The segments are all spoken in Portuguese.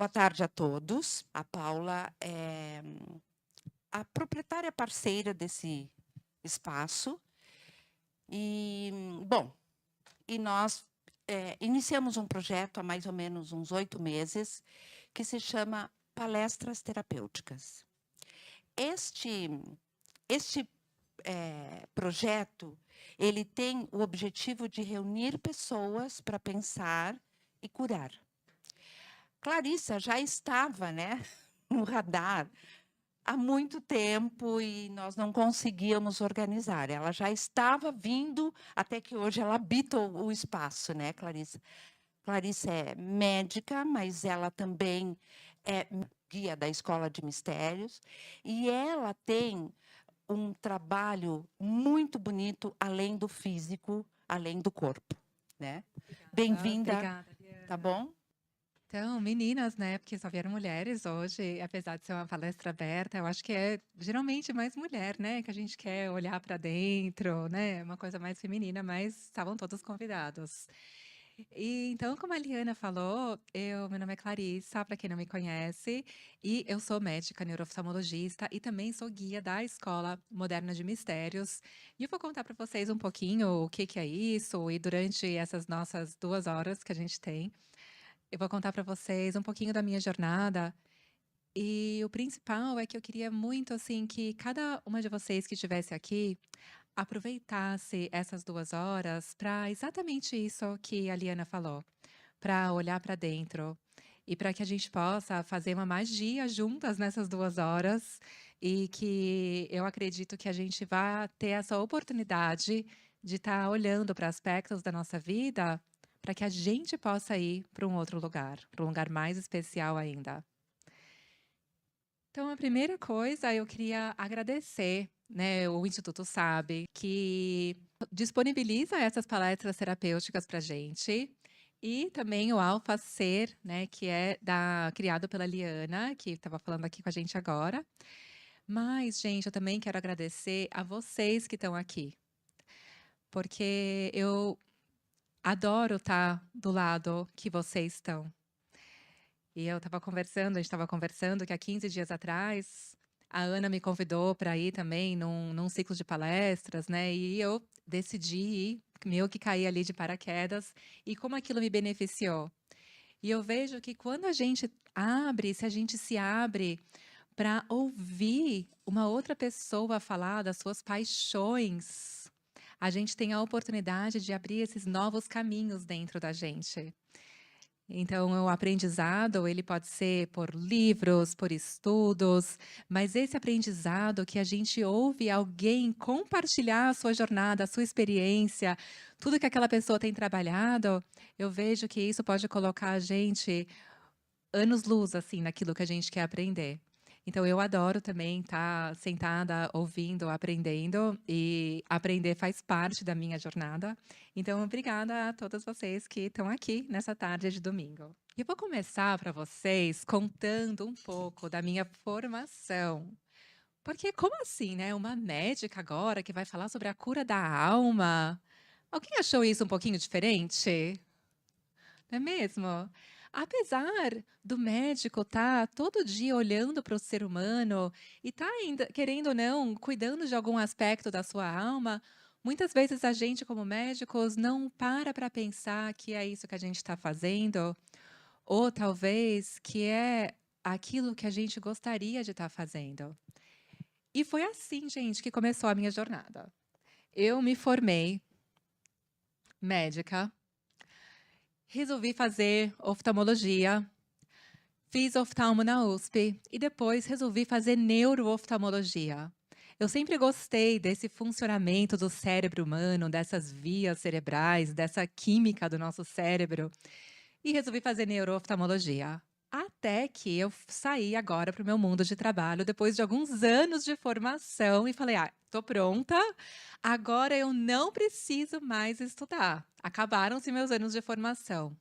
Boa tarde a todos. A Paula é a proprietária parceira desse espaço. E, bom, nós iniciamos um projeto há mais ou menos uns 8 meses, que se chama Palestras Terapêuticas. Este projeto, ele tem o objetivo de reunir pessoas para pensar e curar. Clarissa já estava, né, no radar há muito tempo e nós não conseguíamos organizar. Ela já estava vindo, até que hoje ela habita o espaço, né, Clarissa? Clarissa é médica, mas ela também é guia da Escola de Mistérios, e ela tem um trabalho muito bonito, além do físico, além do corpo, né? Bem-vinda, Obrigada, tá Liana. bom? Então, meninas, né, porque só vieram mulheres hoje, apesar de ser uma palestra aberta, eu acho que é geralmente mais mulher, né, que a gente quer olhar para dentro, né, uma coisa mais feminina, mas estavam todos convidados. E então, como a Liana falou, meu nome é Clarissa, para quem não me conhece, e eu sou médica neurooftalmologista e também sou guia da Escola Moderna de Mistérios. E eu vou contar para vocês um pouquinho o que que é isso, e durante essas nossas 2 horas que a gente tem, eu vou contar para vocês um pouquinho da minha jornada. E o principal é que eu queria muito, assim, que cada uma de vocês que estivesse aqui aproveitasse essas 2 horas para exatamente isso que a Liana falou, para olhar para dentro e para que a gente possa fazer uma magia juntas nessas 2 horas e que eu acredito que a gente vai ter essa oportunidade de estar olhando para aspectos da nossa vida para que a gente possa ir para um outro lugar, para um lugar mais especial ainda. Então, a primeira coisa, eu queria agradecer, né, o Instituto Sabe, que disponibiliza essas palestras terapêuticas para gente, e também o Alfa Ser, né, que é criado pela Liana, que estava falando aqui com a gente agora. Mas, gente, eu também quero agradecer a vocês que estão aqui, porque eu adoro estar do lado que vocês estão. E eu estava conversando, a gente estava conversando que há 15 dias atrás, a Ana me convidou para ir também num ciclo de palestras, né? E eu decidi ir, meio que cair ali de paraquedas, e como aquilo me beneficiou. E eu vejo que quando a gente abre, se a gente se abre para ouvir uma outra pessoa falar das suas paixões, a gente tem a oportunidade de abrir esses novos caminhos dentro da gente. Então, o aprendizado, ele pode ser por livros, por estudos, mas esse aprendizado que a gente ouve alguém compartilhar a sua jornada, a sua experiência, tudo que aquela pessoa tem trabalhado, eu vejo que isso pode colocar a gente anos-luz, assim, naquilo que a gente quer aprender. Então eu adoro também estar sentada, ouvindo, aprendendo, e aprender faz parte da minha jornada. Então obrigada a todas vocês que estão aqui nessa tarde de domingo. E eu vou começar para vocês contando um pouco da minha formação. Porque como assim, né, uma médica agora que vai falar sobre a cura da alma? Alguém achou isso um pouquinho diferente? Não é mesmo? Apesar do médico estar todo dia olhando para o ser humano e tá ainda, querendo ou não, cuidando de algum aspecto da sua alma, muitas vezes a gente, como médicos, não para pensar que é isso que a gente está fazendo, ou talvez que é aquilo que a gente gostaria de estar fazendo. E foi assim, gente, que começou a minha jornada. Eu me formei médica, resolvi fazer oftalmologia. Fiz oftalmo na USP e depois resolvi fazer neurooftalmologia. Eu sempre gostei desse funcionamento do cérebro humano, dessas vias cerebrais, dessa química do nosso cérebro, e resolvi fazer neurooftalmologia. Até que eu saí agora para o meu mundo de trabalho, depois de alguns anos de formação, e falei: ah, estou pronta, agora eu não preciso mais estudar. Acabaram-se meus anos de formação.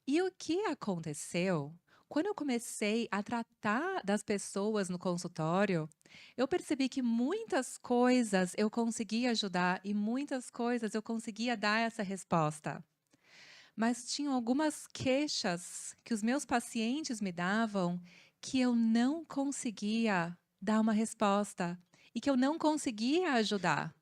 E o que aconteceu? Quando eu comecei a tratar das pessoas no consultório, eu percebi que muitas coisas eu conseguia ajudar e muitas coisas eu conseguia dar essa resposta. mas tinham algumas queixas que os meus pacientes me davam que eu não conseguia dar uma resposta e que eu não conseguia ajudar.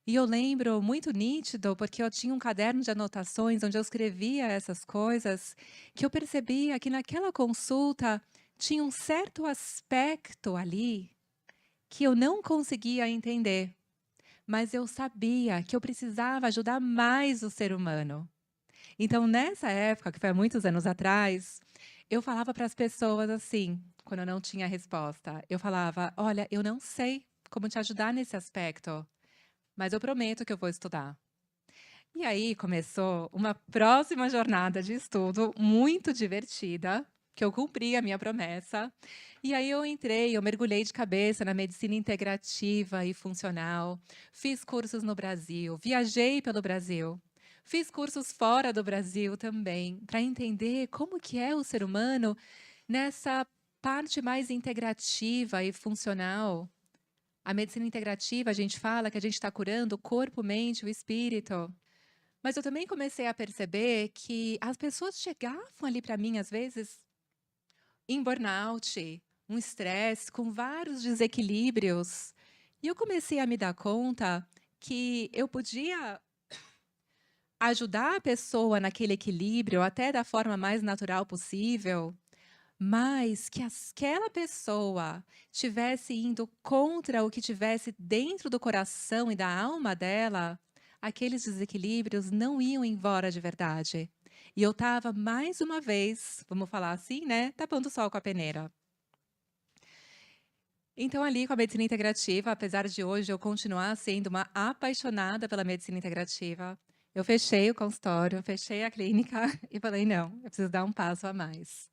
E eu lembro muito nítido, porque eu tinha um caderno de anotações onde eu escrevia essas coisas, que eu percebia que naquela consulta tinha um certo aspecto ali que eu não conseguia entender, mas eu sabia que eu precisava ajudar mais o ser humano. Então, nessa época, que foi há muitos anos atrás, eu falava para as pessoas assim, quando eu não tinha resposta, eu falava: "Olha, eu não sei como te ajudar nesse aspecto, mas eu prometo que eu vou estudar". E aí começou uma próxima jornada de estudo muito divertida, que eu cumpri a minha promessa. E aí eu mergulhei de cabeça na medicina integrativa e funcional, fiz cursos no Brasil, viajei pelo Brasil, fiz cursos fora do Brasil também, para entender como que é o ser humano nessa parte mais integrativa e funcional. A medicina integrativa, a gente fala que a gente está curando o corpo, mente, o espírito. Mas eu também comecei a perceber que as pessoas chegavam ali para mim, às vezes, em burnout, um estresse, com vários desequilíbrios. E eu comecei a me dar conta que eu podia ajudar a pessoa naquele equilíbrio, até da forma mais natural possível, mas que aquela pessoa tivesse indo contra o que tivesse dentro do coração e da alma dela, aqueles desequilíbrios não iam embora de verdade. E eu estava mais uma vez, vamos falar assim, né, tapando o sol com a peneira. Então, ali com a medicina integrativa, apesar de hoje eu continuar sendo uma apaixonada pela medicina integrativa, eu fechei o consultório, fechei a clínica e falei: não, eu preciso dar um passo a mais.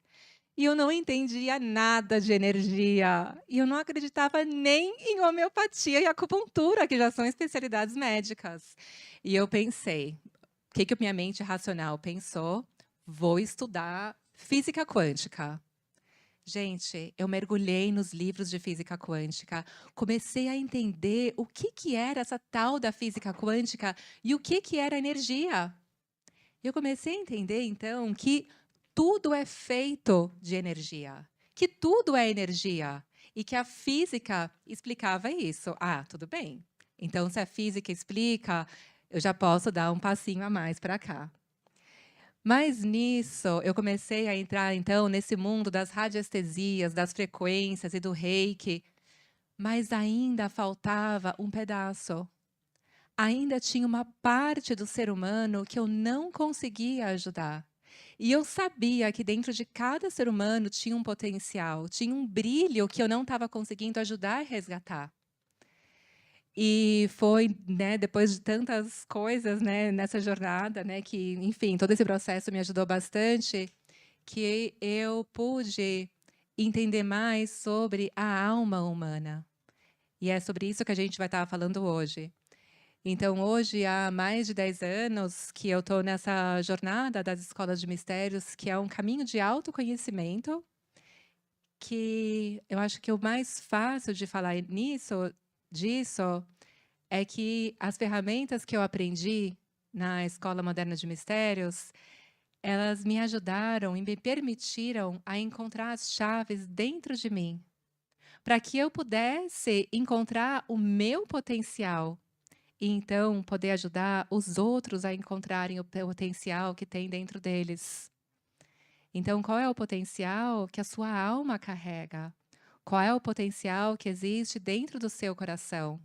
E eu não entendia nada de energia. E eu não acreditava nem em homeopatia e acupuntura, que já são especialidades médicas. E eu pensei, o que que minha mente racional pensou? Vou estudar física quântica. Gente, eu mergulhei nos livros de física quântica, comecei a entender o que que era essa tal da física quântica e o que que era energia. Eu comecei a entender, então, que tudo é feito de energia, que tudo é energia, e que a física explicava isso. Ah, tudo bem. Então, se a física explica, eu já posso dar um passinho a mais para cá. Mas nisso, eu comecei a entrar, então, nesse mundo das radiestesias, das frequências e do reiki, mas ainda faltava um pedaço. Ainda tinha uma parte do ser humano que eu não conseguia ajudar. E eu sabia que dentro de cada ser humano tinha um potencial, tinha um brilho que eu não estava conseguindo ajudar a resgatar. E foi, né, depois de tantas coisas, né, nessa jornada, né, que, enfim, todo esse processo me ajudou bastante, que eu pude entender mais sobre a alma humana. E é sobre isso que a gente vai estar falando hoje. Então, hoje, há mais de 10 anos que eu estou nessa jornada das escolas de mistérios, que é um caminho de autoconhecimento, que eu acho que o mais fácil de falar disso, é que as ferramentas que eu aprendi na Escola Moderna de Mistérios, elas me ajudaram e me permitiram a encontrar as chaves dentro de mim, para que eu pudesse encontrar o meu potencial e então poder ajudar os outros a encontrarem o potencial que tem dentro deles. Então, qual é o potencial que a sua alma carrega? Qual é o potencial que existe dentro do seu coração?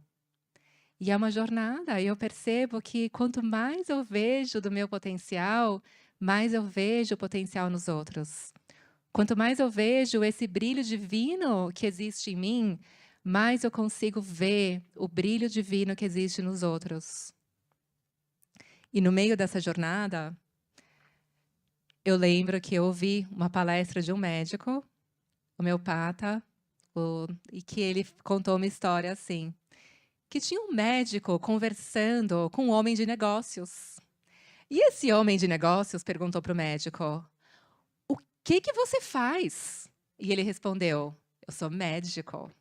E é uma jornada, e eu percebo que quanto mais eu vejo do meu potencial, mais eu vejo o potencial nos outros. Quanto mais eu vejo esse brilho divino que existe em mim, mais eu consigo ver o brilho divino que existe nos outros. E no meio dessa jornada, eu lembro que eu ouvi uma palestra de um médico, homeopata, e que ele contou uma história assim, que tinha um médico conversando com um homem de negócios. E esse homem de negócios perguntou para o médico: "O que que você faz?" E ele respondeu: "Eu sou médico."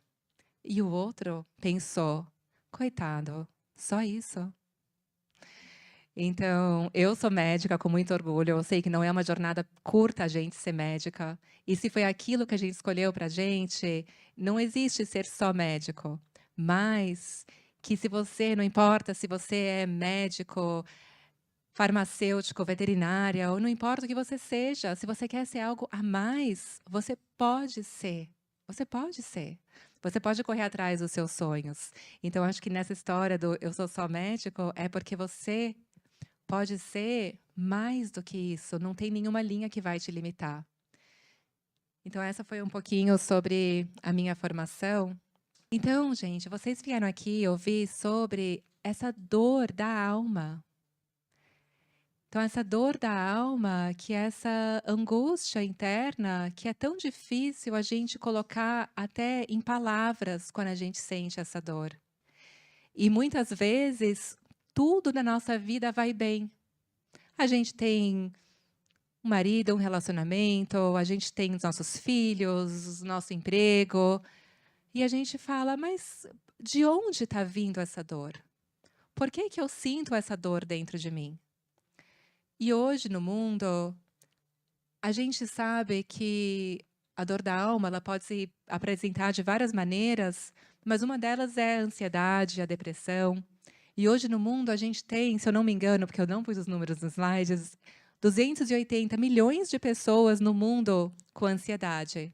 E o outro pensou: "Coitado, só isso?" Então, eu sou médica com muito orgulho, eu sei que não é uma jornada curta a gente ser médica, e se foi aquilo que a gente escolheu pra gente, não existe ser só médico, mas que se você não importa se você é médico, farmacêutico, veterinária, ou não importa o que você seja, se você quer ser algo a mais, você pode ser. Você pode ser. Você pode correr atrás dos seus sonhos. Então, acho que nessa história do eu sou só médico, é porque você pode ser mais do que isso, não tem nenhuma linha que vai te limitar. Então, essa foi um pouquinho sobre a minha formação. Então, gente, vocês vieram aqui ouvir sobre essa dor da alma. Então, essa dor da alma, que é essa angústia interna, que é tão difícil a gente colocar até em palavras quando a gente sente essa dor. E muitas vezes, tudo na nossa vida vai bem. A gente tem um marido, um relacionamento, a gente tem os nossos filhos, o nosso emprego, e a gente fala, mas de onde está vindo essa dor? Por que que eu sinto essa dor dentro de mim? E hoje no mundo, a gente sabe que a dor da alma, ela pode se apresentar de várias maneiras, mas uma delas é a ansiedade, a depressão. E hoje no mundo a gente tem, se eu não me engano, porque eu não pus os números nos slides, 280 milhões de pessoas no mundo com ansiedade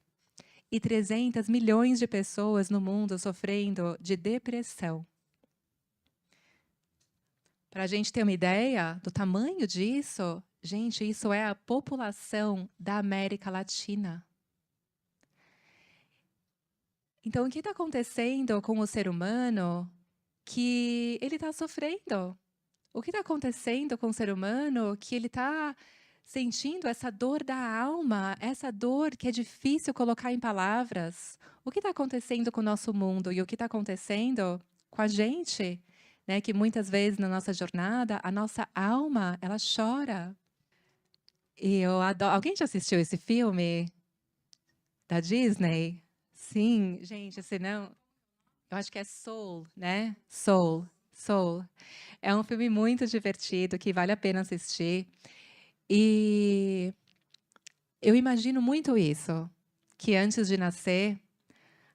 e 300 milhões de pessoas no mundo sofrendo de depressão. Para a gente ter uma ideia do tamanho disso, gente, isso é a população da América Latina. Então, o que está acontecendo com o ser humano que ele está sofrendo? O que está acontecendo com o ser humano que ele está sentindo essa dor da alma, essa dor que é difícil colocar em palavras? O que está acontecendo com o nosso mundo e o que está acontecendo com a gente, né? Que muitas vezes na nossa jornada, a nossa alma, ela chora. E eu adoro. Alguém já assistiu esse filme da Disney? Sim, gente, se não, eu acho que é Soul, né? Soul, Soul. É um filme muito divertido que vale a pena assistir. E eu imagino muito isso, que antes de nascer,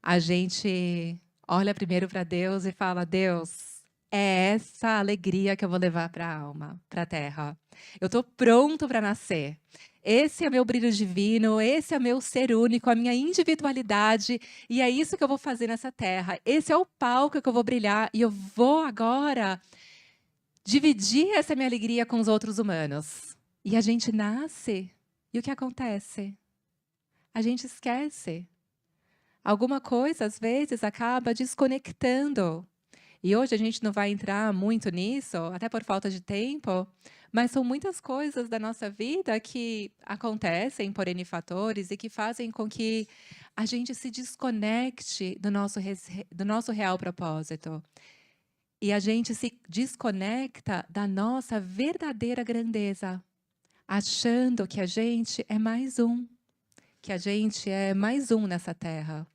a gente olha primeiro para Deus e fala: Deus, é essa alegria que eu vou levar para a alma, para a terra. Eu estou pronto para nascer. Esse é meu brilho divino, esse é meu ser único, a minha individualidade, e é isso que eu vou fazer nessa terra. Esse é o palco que eu vou brilhar, e eu vou agora dividir essa minha alegria com os outros humanos. E a gente nasce, e o que acontece? A gente esquece. Alguma coisa, às vezes, acaba desconectando. E hoje a gente não vai entrar muito nisso, até por falta de tempo, mas são muitas coisas da nossa vida que acontecem por N fatores e que fazem com que a gente se desconecte do nosso real propósito. E a gente se desconecta da nossa verdadeira grandeza, achando que a gente é mais um, que a gente é mais um nessa terra.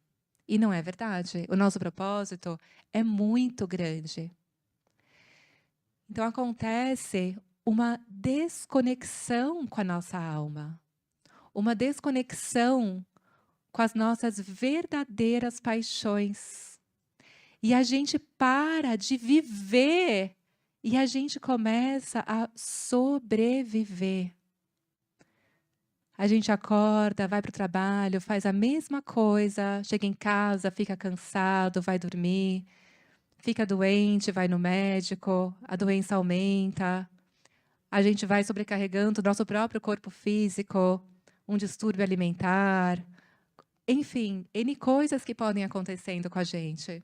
E não é verdade. O nosso propósito é muito grande. Então acontece uma desconexão com a nossa alma, uma desconexão com as nossas verdadeiras paixões. E a gente para de viver e a gente começa a sobreviver. A gente acorda, vai para o trabalho, faz a mesma coisa, chega em casa, fica cansado, vai dormir, fica doente, vai no médico, a doença aumenta, a gente vai sobrecarregando o nosso próprio corpo físico, um distúrbio alimentar, enfim, N coisas que podem acontecendo com a gente.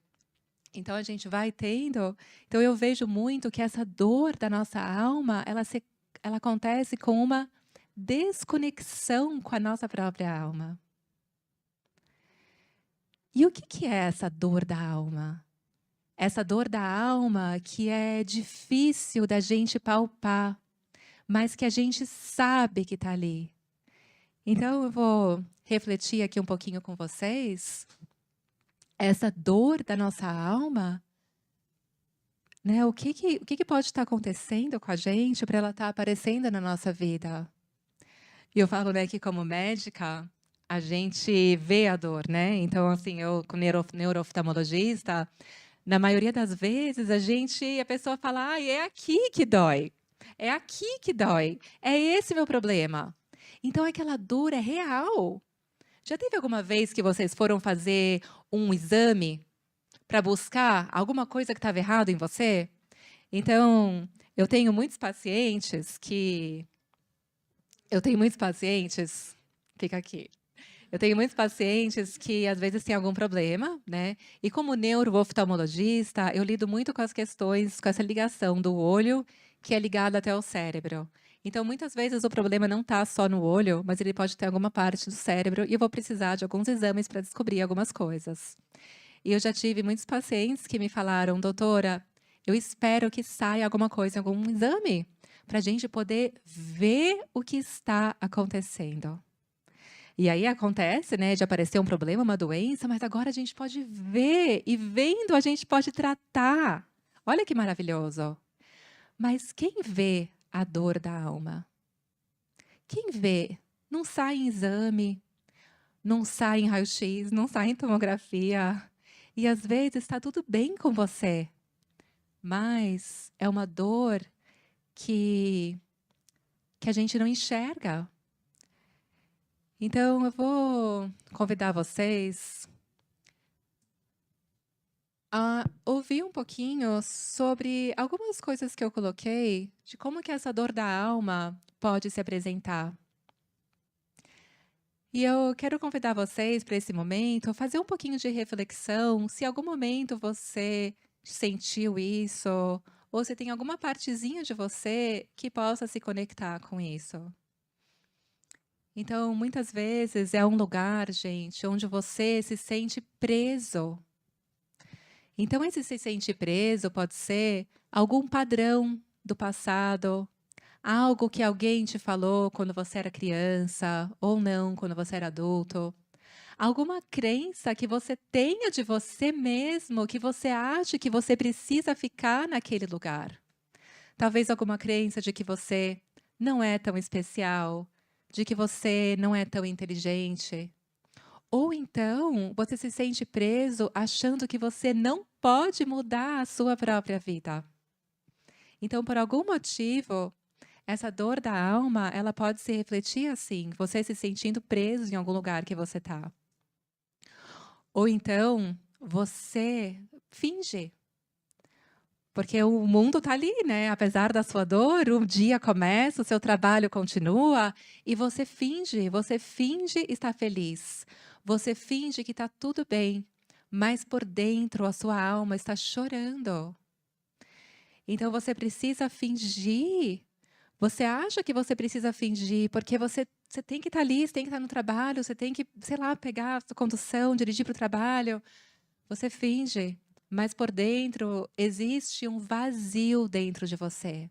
Então a gente vai tendo. Então eu vejo muito que essa dor da nossa alma, ela acontece com uma desconexão com a nossa própria alma. E o que é essa dor da alma? Essa dor da alma que é difícil da gente palpar, mas que a gente sabe que está ali. Então eu vou refletir aqui um pouquinho com vocês. Essa dor da nossa alma né? O que que pode estar acontecendo com a gente para ela estar aparecendo na nossa vida? E eu falo, né, que como médica, a gente vê a dor, né? Então, assim, eu como neurooftalmologista, na maioria das vezes a pessoa fala, ah, é aqui que dói. É aqui que dói. É esse meu problema. Então, aquela dor é real. Já teve alguma vez que vocês foram fazer um exame para buscar alguma coisa que estava errado em você? Então, eu tenho muitos pacientes que eu tenho muitos pacientes fica aqui. Eu tenho muitos pacientes que às vezes têm algum problema, né? E como neuro-oftalmologista, eu lido muito com as questões, com essa ligação do olho, que é ligada até ao cérebro. Então, muitas vezes o problema não está só no olho, mas ele pode ter alguma parte do cérebro e eu vou precisar de alguns exames para descobrir algumas coisas. E eu já tive muitos pacientes que me falaram, doutora, eu espero que saia alguma coisa em algum exame, para a gente poder ver o que está acontecendo. E aí acontece, né, de aparecer um problema, uma doença, mas agora a gente pode ver, e vendo a gente pode tratar. Olha que maravilhoso. Mas quem vê a dor da alma? Quem vê? Não sai em exame, não sai em raio-x, não sai em tomografia. E às vezes está tudo bem com você, mas é uma dor que, que a gente não enxerga. Então eu vou convidar vocês a ouvir um pouquinho sobre algumas coisas que eu coloquei de como que essa dor da alma pode se apresentar. E eu quero convidar vocês para esse momento, fazer um pouquinho de reflexão, se em algum momento você sentiu isso, ou se tem alguma partezinha de você que possa se conectar com isso. Então, muitas vezes é um lugar, gente, onde você se sente preso. Então, esse se sentir preso pode ser algum padrão do passado, algo que alguém te falou quando você era criança, ou não, quando você era adulto. Alguma crença que você tenha de você mesmo, que você acha que você precisa ficar naquele lugar. Talvez alguma crença de que você não é tão especial, de que você não é tão inteligente. Ou então, você se sente preso achando que você não pode mudar a sua própria vida. Então, por algum motivo, essa dor da alma, ela pode se refletir assim, você se sentindo preso em algum lugar que você está. Ou então, você finge. Porque o mundo está ali, né? Apesar da sua dor, o dia começa, o seu trabalho continua e você finge estar feliz. Você finge que está tudo bem, mas por dentro a sua alma está chorando. Então você precisa fingir. Você acha que você precisa fingir porque você tem que estar ali, você tem que estar no trabalho, você tem que, sei lá, pegar a sua condução, dirigir para o trabalho. Você finge. Mas por dentro existe um vazio dentro de você.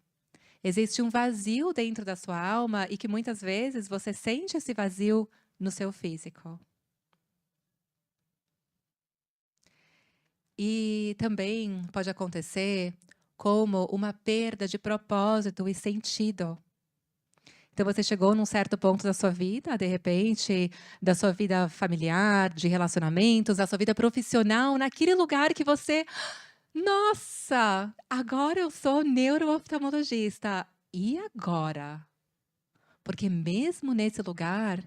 Existe um vazio dentro da sua alma e que muitas vezes você sente esse vazio no seu físico. E também pode acontecer como uma perda de propósito e sentido. Então você chegou num certo ponto da sua vida, de repente, da sua vida familiar, de relacionamentos, da sua vida profissional, naquele lugar que você nossa, agora eu sou neurooftalmologista. E agora? Porque mesmo nesse lugar,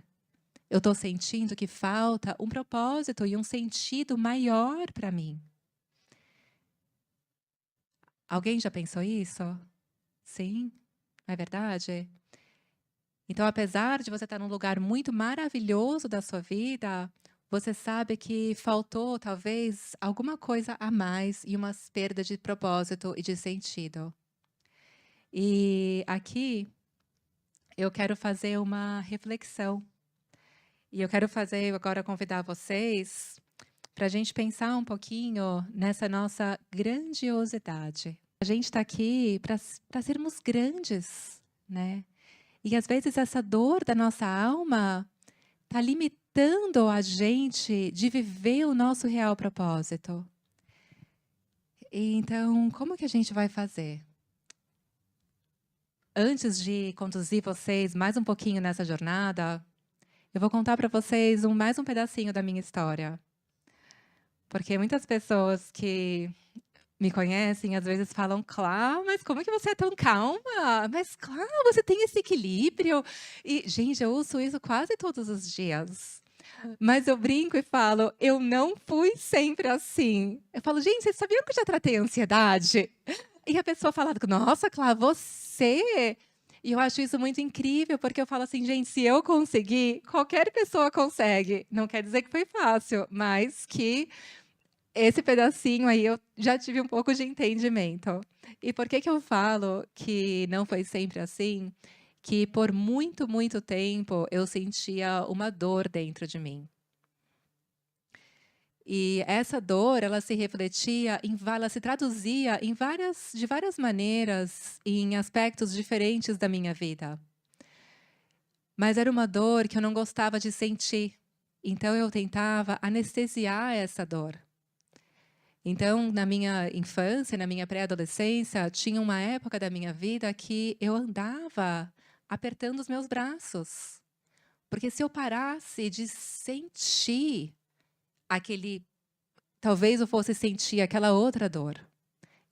eu estou sentindo que falta um propósito e um sentido maior para mim. Alguém já pensou isso? Sim, não é verdade? Então, apesar de você estar num lugar muito maravilhoso da sua vida, você sabe que faltou talvez alguma coisa a mais e uma perda de propósito e de sentido. E aqui eu quero fazer uma reflexão. E eu quero fazer agora convidar vocês para a gente pensar um pouquinho nessa nossa grandiosidade. A gente está aqui para sermos grandes, né? E às vezes essa dor da nossa alma está limitando a gente de viver o nosso real propósito. Então, como que a gente vai fazer? Antes de conduzir vocês mais um pouquinho nessa jornada, eu vou contar para vocês mais um pedacinho da minha história. Porque muitas pessoas que me conhecem, às vezes falam, Clá, mas como que você é tão calma? Mas, Clá, você tem esse equilíbrio. E, gente, eu ouço isso quase todos os dias. Mas eu brinco e falo, eu não fui sempre assim. Eu falo, gente, vocês sabiam que eu já tratei ansiedade? E a pessoa fala, nossa, Clá, você... E eu acho isso muito incrível, porque eu falo assim, gente, se eu conseguir, qualquer pessoa consegue. Não quer dizer que foi fácil, mas que esse pedacinho aí eu já tive um pouco de entendimento. E por que que eu falo que não foi sempre assim? Que por muito, muito tempo eu sentia uma dor dentro de mim. E essa dor, ela se refletia, ela se traduzia de várias maneiras, em aspectos diferentes da minha vida. Mas era uma dor que eu não gostava de sentir. Então eu tentava anestesiar essa dor. Então, na minha infância, na minha pré-adolescência, tinha uma época da minha vida que eu andava apertando os meus braços. Porque se eu parasse de sentir aquele... Talvez eu fosse sentir aquela outra dor.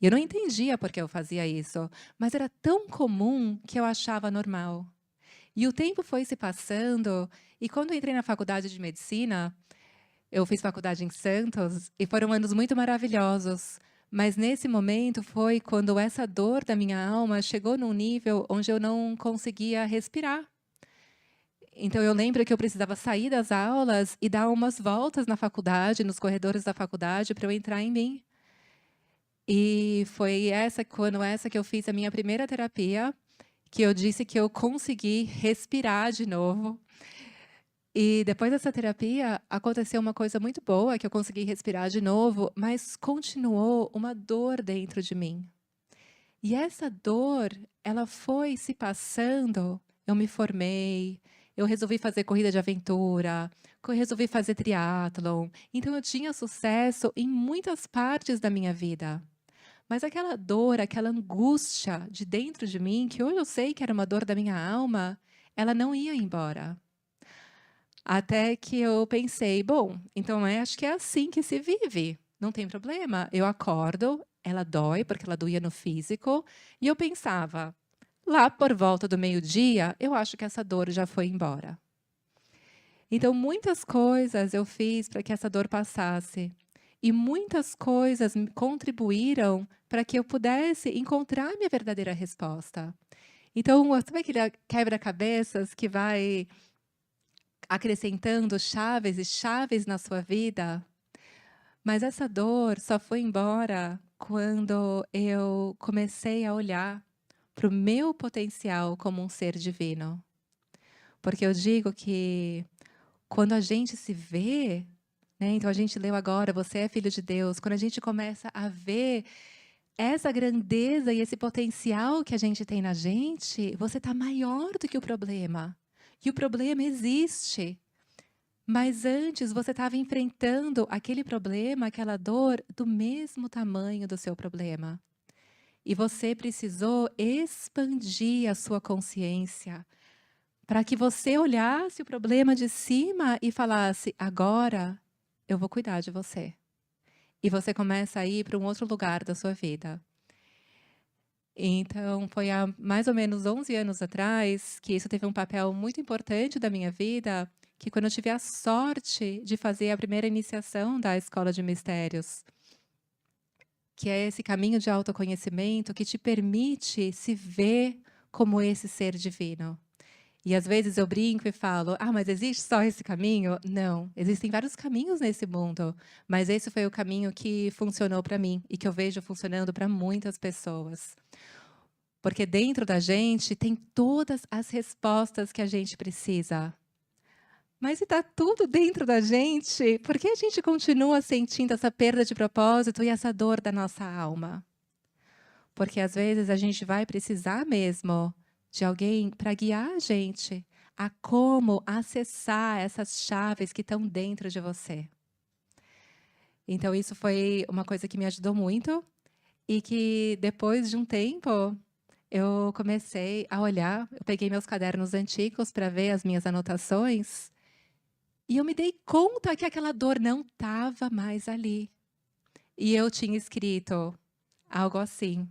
E eu não entendia por que eu fazia isso, mas era tão comum que eu achava normal. E o tempo foi se passando, e quando eu entrei na faculdade de medicina, eu fiz faculdade em Santos, e foram anos muito maravilhosos. Mas nesse momento foi quando essa dor da minha alma chegou num nível onde eu não conseguia respirar. Então eu lembro que eu precisava sair das aulas e dar umas voltas na faculdade, nos corredores da faculdade, para eu entrar em mim. E foi quando que eu fiz a minha primeira terapia, que eu disse que eu consegui respirar de novo. E depois dessa terapia, aconteceu uma coisa muito boa, que eu consegui respirar de novo, mas continuou uma dor dentro de mim. E essa dor, ela foi se passando, eu me formei, eu resolvi fazer corrida de aventura, resolvi fazer triatlon. Então eu tinha sucesso em muitas partes da minha vida. Mas aquela dor, aquela angústia de dentro de mim, que hoje eu sei que era uma dor da minha alma, ela não ia embora. Até que eu pensei, bom, então acho que é assim que se vive. Não tem problema. Eu acordo, ela dói, porque ela doía no físico, e eu pensava, lá por volta do meio-dia, eu acho que essa dor já foi embora. Então, muitas coisas eu fiz para que essa dor passasse. E muitas coisas contribuíram para que eu pudesse encontrar minha verdadeira resposta. Então, sabe aquele quebra-cabeças que vai acrescentando chaves e chaves na sua vida? Mas essa dor só foi embora quando eu comecei a olhar para o meu potencial como um ser divino. Porque eu digo que quando a gente se vê, né, então a gente leu agora, você é filho de Deus, quando a gente começa a ver essa grandeza e esse potencial que a gente tem na gente, você está maior do que o problema. E o problema existe. Mas antes você estava enfrentando aquele problema, aquela dor, do mesmo tamanho do seu problema. E você precisou expandir a sua consciência para que você olhasse o problema de cima e falasse, agora eu vou cuidar de você. E você começa a ir para um outro lugar da sua vida. Então, foi há mais ou menos 11 anos atrás que isso teve um papel muito importante da minha vida, que quando eu tive a sorte de fazer a primeira iniciação da Escola de Mistérios, que é esse caminho de autoconhecimento que te permite se ver como esse ser divino. E às vezes eu brinco e falo, mas existe só esse caminho? Não, existem vários caminhos nesse mundo, mas esse foi o caminho que funcionou para mim e que eu vejo funcionando para muitas pessoas. Porque dentro da gente tem todas as respostas que a gente precisa. Mas se está tudo dentro da gente, por que a gente continua sentindo essa perda de propósito e essa dor da nossa alma? Porque às vezes a gente vai precisar mesmo de alguém para guiar a gente a como acessar essas chaves que estão dentro de você. Então isso foi uma coisa que me ajudou muito. E que depois de um tempo, eu comecei a olhar, eu peguei meus cadernos antigos para ver as minhas anotações, e eu me dei conta que aquela dor não estava mais ali. E eu tinha escrito algo assim: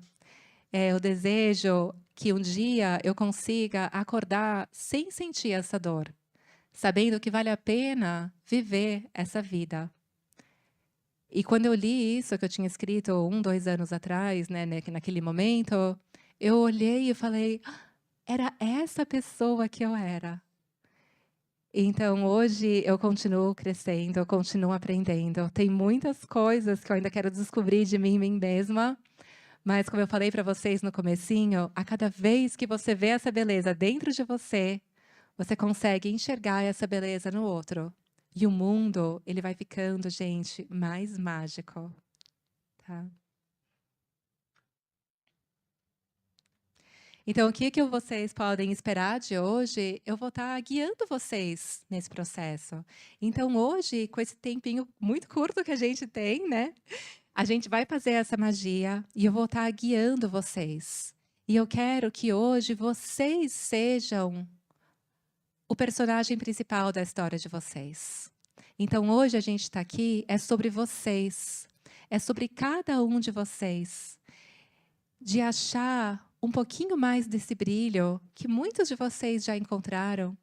eu desejo que um dia eu consiga acordar sem sentir essa dor, sabendo que vale a pena viver essa vida. E quando eu li isso, que eu tinha escrito 2 anos atrás, né, naquele momento, eu olhei e falei: "Ah, era essa pessoa que eu era". Então hoje eu continuo crescendo, eu continuo aprendendo. Tem muitas coisas que eu ainda quero descobrir de mim mesma, mas como eu falei para vocês no comecinho, a cada vez que você vê essa beleza dentro de você, você consegue enxergar essa beleza no outro. E o mundo, ele vai ficando, gente, mais mágico, tá? Então, o que que vocês podem esperar de hoje? Eu vou estar guiando vocês nesse processo. Então, hoje, com esse tempinho muito curto que a gente tem, né? A gente vai fazer essa magia e eu vou estar guiando vocês. E eu quero que hoje vocês sejam o personagem principal da história de vocês. Então, hoje a gente está aqui, é sobre vocês. É sobre cada um de vocês. De achar um pouquinho mais desse brilho que muitos de vocês já encontraram,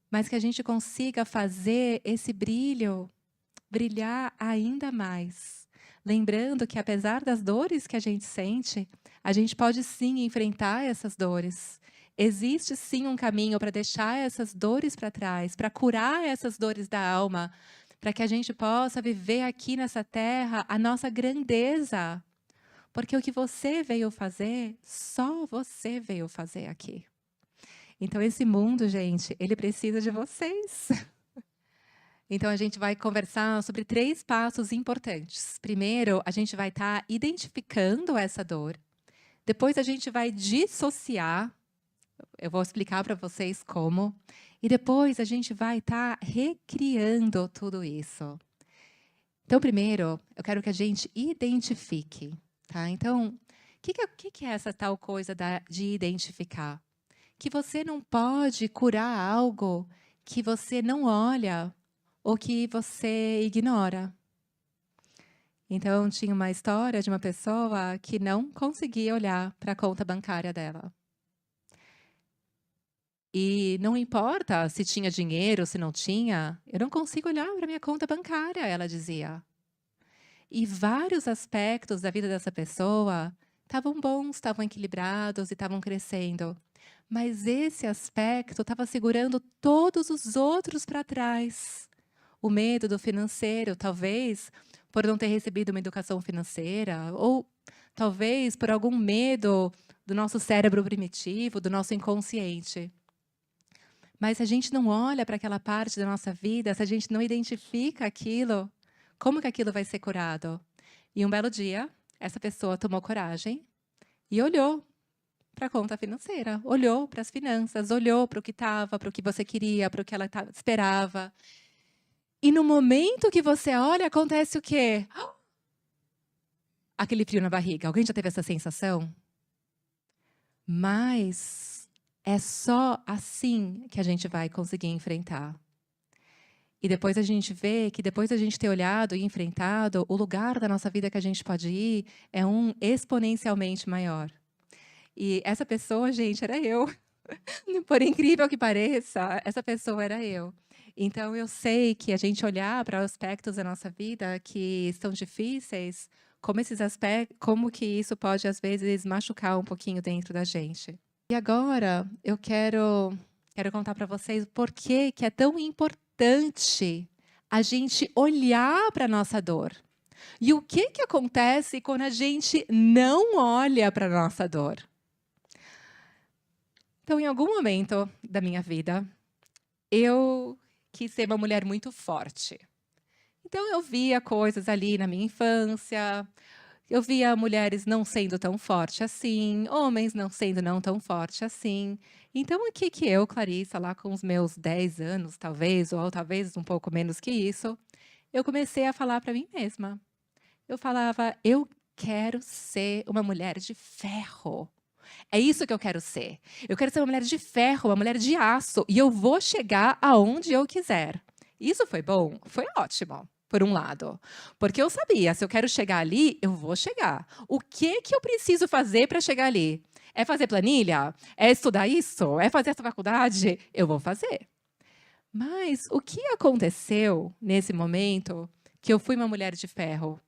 mas que a gente consiga fazer esse brilho brilhar ainda mais. Lembrando que, apesar das dores que a gente sente, a gente pode sim enfrentar essas dores. Existe sim um caminho para deixar essas dores para trás, para curar essas dores da alma, para que a gente possa viver aqui nessa terra a nossa grandeza. Porque o que você veio fazer, só você veio fazer aqui. Então, esse mundo, gente, ele precisa de vocês. Então, a gente vai conversar sobre 3 passos importantes. Primeiro, a gente vai estar identificando essa dor. Depois, a gente vai dissociar. Eu vou explicar para vocês como. E depois, a gente vai estar recriando tudo isso. Então, primeiro, eu quero que a gente identifique. Tá? Então, o que é essa tal coisa de identificar? Que você não pode curar algo que você não olha ou que você ignora. Então, tinha uma história de uma pessoa que não conseguia olhar para a conta bancária dela. E não importa se tinha dinheiro, se não tinha, eu não consigo olhar para minha conta bancária, ela dizia. E vários aspectos da vida dessa pessoa estavam bons, estavam equilibrados e estavam crescendo. Mas esse aspecto estava segurando todos os outros para trás. O medo do financeiro, talvez por não ter recebido uma educação financeira, ou talvez por algum medo do nosso cérebro primitivo, do nosso inconsciente. Mas se a gente não olha para aquela parte da nossa vida, se a gente não identifica aquilo, como que aquilo vai ser curado? E um belo dia, essa pessoa tomou coragem e olhou para a conta financeira, olhou para as finanças, olhou para o que estava, para o que você queria, para o que ela esperava. E no momento que você olha, acontece o quê? Aquele frio na barriga. Alguém já teve essa sensação? Mas é só assim que a gente vai conseguir enfrentar. E depois a gente vê que depois da gente ter olhado e enfrentado, o lugar da nossa vida que a gente pode ir é um exponencialmente maior. E essa pessoa, gente, era eu. Por incrível que pareça, essa pessoa era eu. Então eu sei que a gente olhar para aspectos da nossa vida que estão difíceis, como esses aspectos, como que isso pode às vezes machucar um pouquinho dentro da gente. E agora eu quero contar para vocês por que é tão importante a gente olhar para a nossa dor. E o que acontece quando a gente não olha para a nossa dor? Então, em algum momento da minha vida, eu quis ser uma mulher muito forte. Então, eu via coisas ali na minha infância, eu via mulheres não sendo tão forte assim, homens não sendo não tão forte assim. Então, o que eu, Clarissa, lá com os meus 10 anos, talvez, ou talvez um pouco menos que isso, eu comecei a falar para mim mesma. Eu falava, eu quero ser uma mulher de ferro. É isso que eu quero ser. Eu quero ser uma mulher de ferro, uma mulher de aço, e eu vou chegar aonde eu quiser. Isso foi bom? Foi ótimo, por um lado. Porque eu sabia, se eu quero chegar ali, eu vou chegar. O que que eu preciso fazer para chegar ali? É fazer planilha? É estudar isso? É fazer essa faculdade? Eu vou fazer. Mas o que aconteceu nesse momento que eu fui uma mulher de ferro?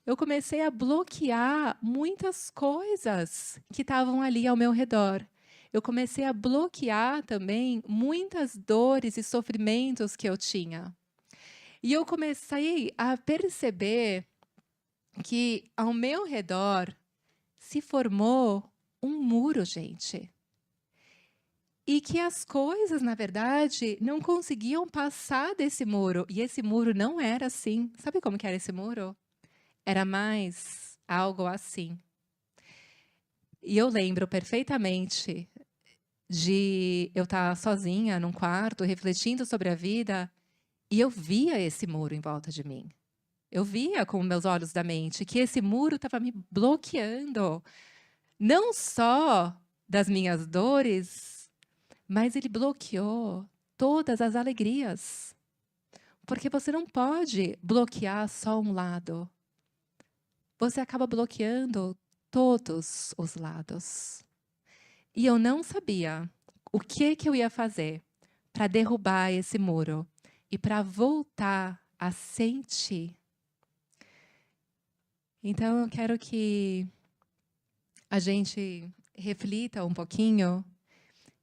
Eu comecei a bloquear muitas coisas que estavam ali ao meu redor. Eu comecei a bloquear também muitas dores e sofrimentos que eu tinha. E eu comecei a perceber que ao meu redor se formou um muro, gente. E que as coisas, na verdade, não conseguiam passar desse muro. E esse muro não era assim. Sabe como que era esse muro? Era mais algo assim. E eu lembro perfeitamente de eu estar sozinha num quarto, refletindo sobre a vida, e eu via esse muro em volta de mim. Eu via com meus olhos da mente que esse muro estava me bloqueando, não só das minhas dores, mas ele bloqueou todas as alegrias. Porque você não pode bloquear só um lado. Você acaba bloqueando todos os lados. E eu não sabia o que que eu ia fazer para derrubar esse muro e para voltar a sentir. Então eu quero que a gente reflita um pouquinho.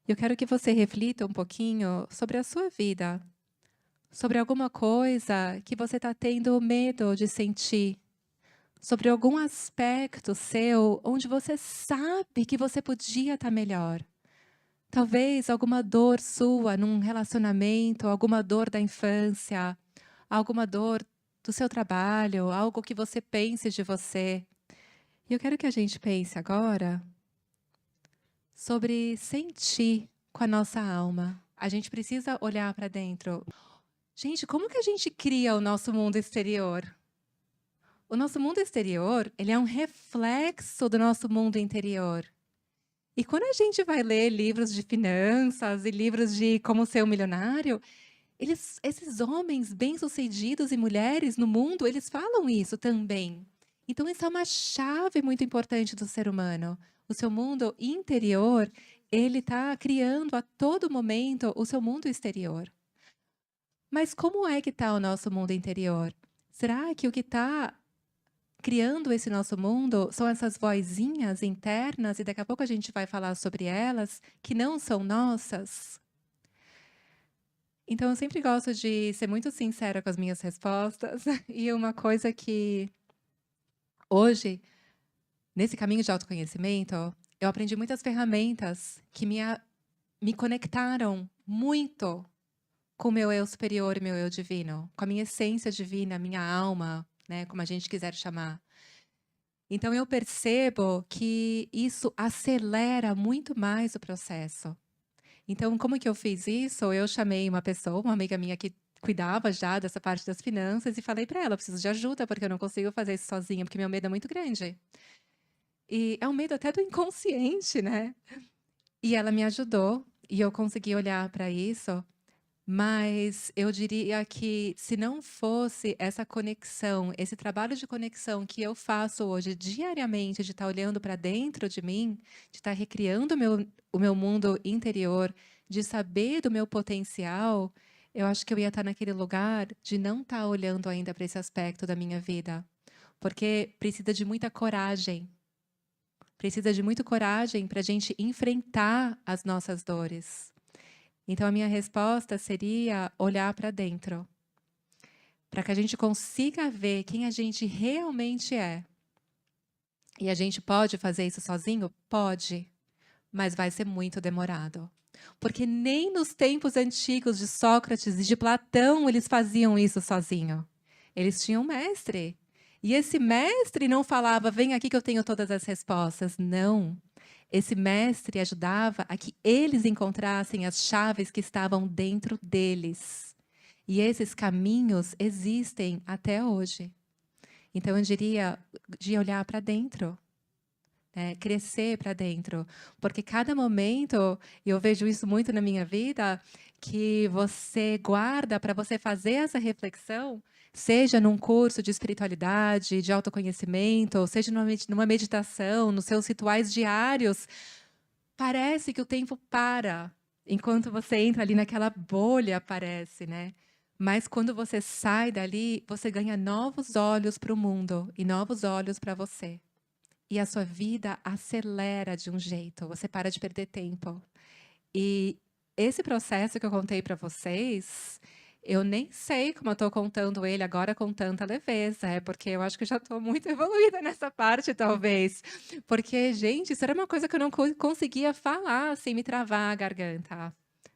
Eu quero que você reflita um pouquinho sobre a sua vida, sobre alguma coisa que você está tendo medo de sentir, sobre algum aspecto seu onde você sabe que você podia estar melhor. Talvez alguma dor sua num relacionamento, alguma dor da infância, alguma dor do seu trabalho, algo que você pense de você. E eu quero que a gente pense agora sobre sentir com a nossa alma. A gente precisa olhar para dentro. Gente, como que a gente cria o nosso mundo exterior? O nosso mundo exterior, ele é um reflexo do nosso mundo interior. E quando a gente vai ler livros de finanças e livros de como ser um milionário, esses homens bem-sucedidos e mulheres no mundo, eles falam isso também. Então, isso é uma chave muito importante do ser humano. O seu mundo interior, ele está criando a todo momento o seu mundo exterior. Mas como é que está o nosso mundo interior? Será que o que está criando esse nosso mundo são essas vozinhas internas, e daqui a pouco a gente vai falar sobre elas, que não são nossas? Então, eu sempre gosto de ser muito sincera com as minhas respostas. E uma coisa que hoje, nesse caminho de autoconhecimento, eu aprendi muitas ferramentas que me conectaram muito com o meu eu superior e meu eu divino, com a minha essência divina, a minha alma, né, como a gente quiser chamar. Então eu percebo que isso acelera muito mais o processo. Então, como que eu fiz isso? Eu chamei uma pessoa, uma amiga minha que cuidava já dessa parte das finanças, e falei para ela: preciso de ajuda, porque eu não consigo fazer isso sozinha, porque meu medo é muito grande. E é um medo até do inconsciente, né? E ela me ajudou, e eu consegui olhar para isso. Mas eu diria que, se não fosse essa conexão, esse trabalho de conexão que eu faço hoje diariamente, de estar olhando para dentro de mim, de estar recriando o meu mundo interior, de saber do meu potencial, eu acho que eu ia estar naquele lugar de não estar olhando ainda para esse aspecto da minha vida. Porque precisa de muita coragem. Precisa de muita coragem para a gente enfrentar as nossas dores. Então, a minha resposta seria olhar para dentro, para que a gente consiga ver quem a gente realmente é. E a gente pode fazer isso sozinho? Pode, mas vai ser muito demorado. Porque nem nos tempos antigos de Sócrates e de Platão eles faziam isso sozinho. Eles tinham um mestre. E esse mestre não falava: vem aqui que eu tenho todas as respostas. Não. Esse mestre ajudava a que eles encontrassem as chaves que estavam dentro deles. E esses caminhos existem até hoje. Então, eu diria de olhar para dentro, né? Crescer para dentro. Porque cada momento, e eu vejo isso muito na minha vida, que você guarda para você fazer essa reflexão, seja num curso de espiritualidade, de autoconhecimento, ou seja numa meditação, nos seus rituais diários, parece que o tempo para. Enquanto você entra ali naquela bolha, parece, né? Mas quando você sai dali, você ganha novos olhos para o mundo e novos olhos para você. E a sua vida acelera de um jeito, você para de perder tempo. E esse processo que eu contei para vocês, eu nem sei como eu estou contando ele agora com tanta leveza, porque eu acho que já estou muito evoluída nessa parte, talvez. Porque, gente, isso era uma coisa que eu não conseguia falar sem me travar a garganta.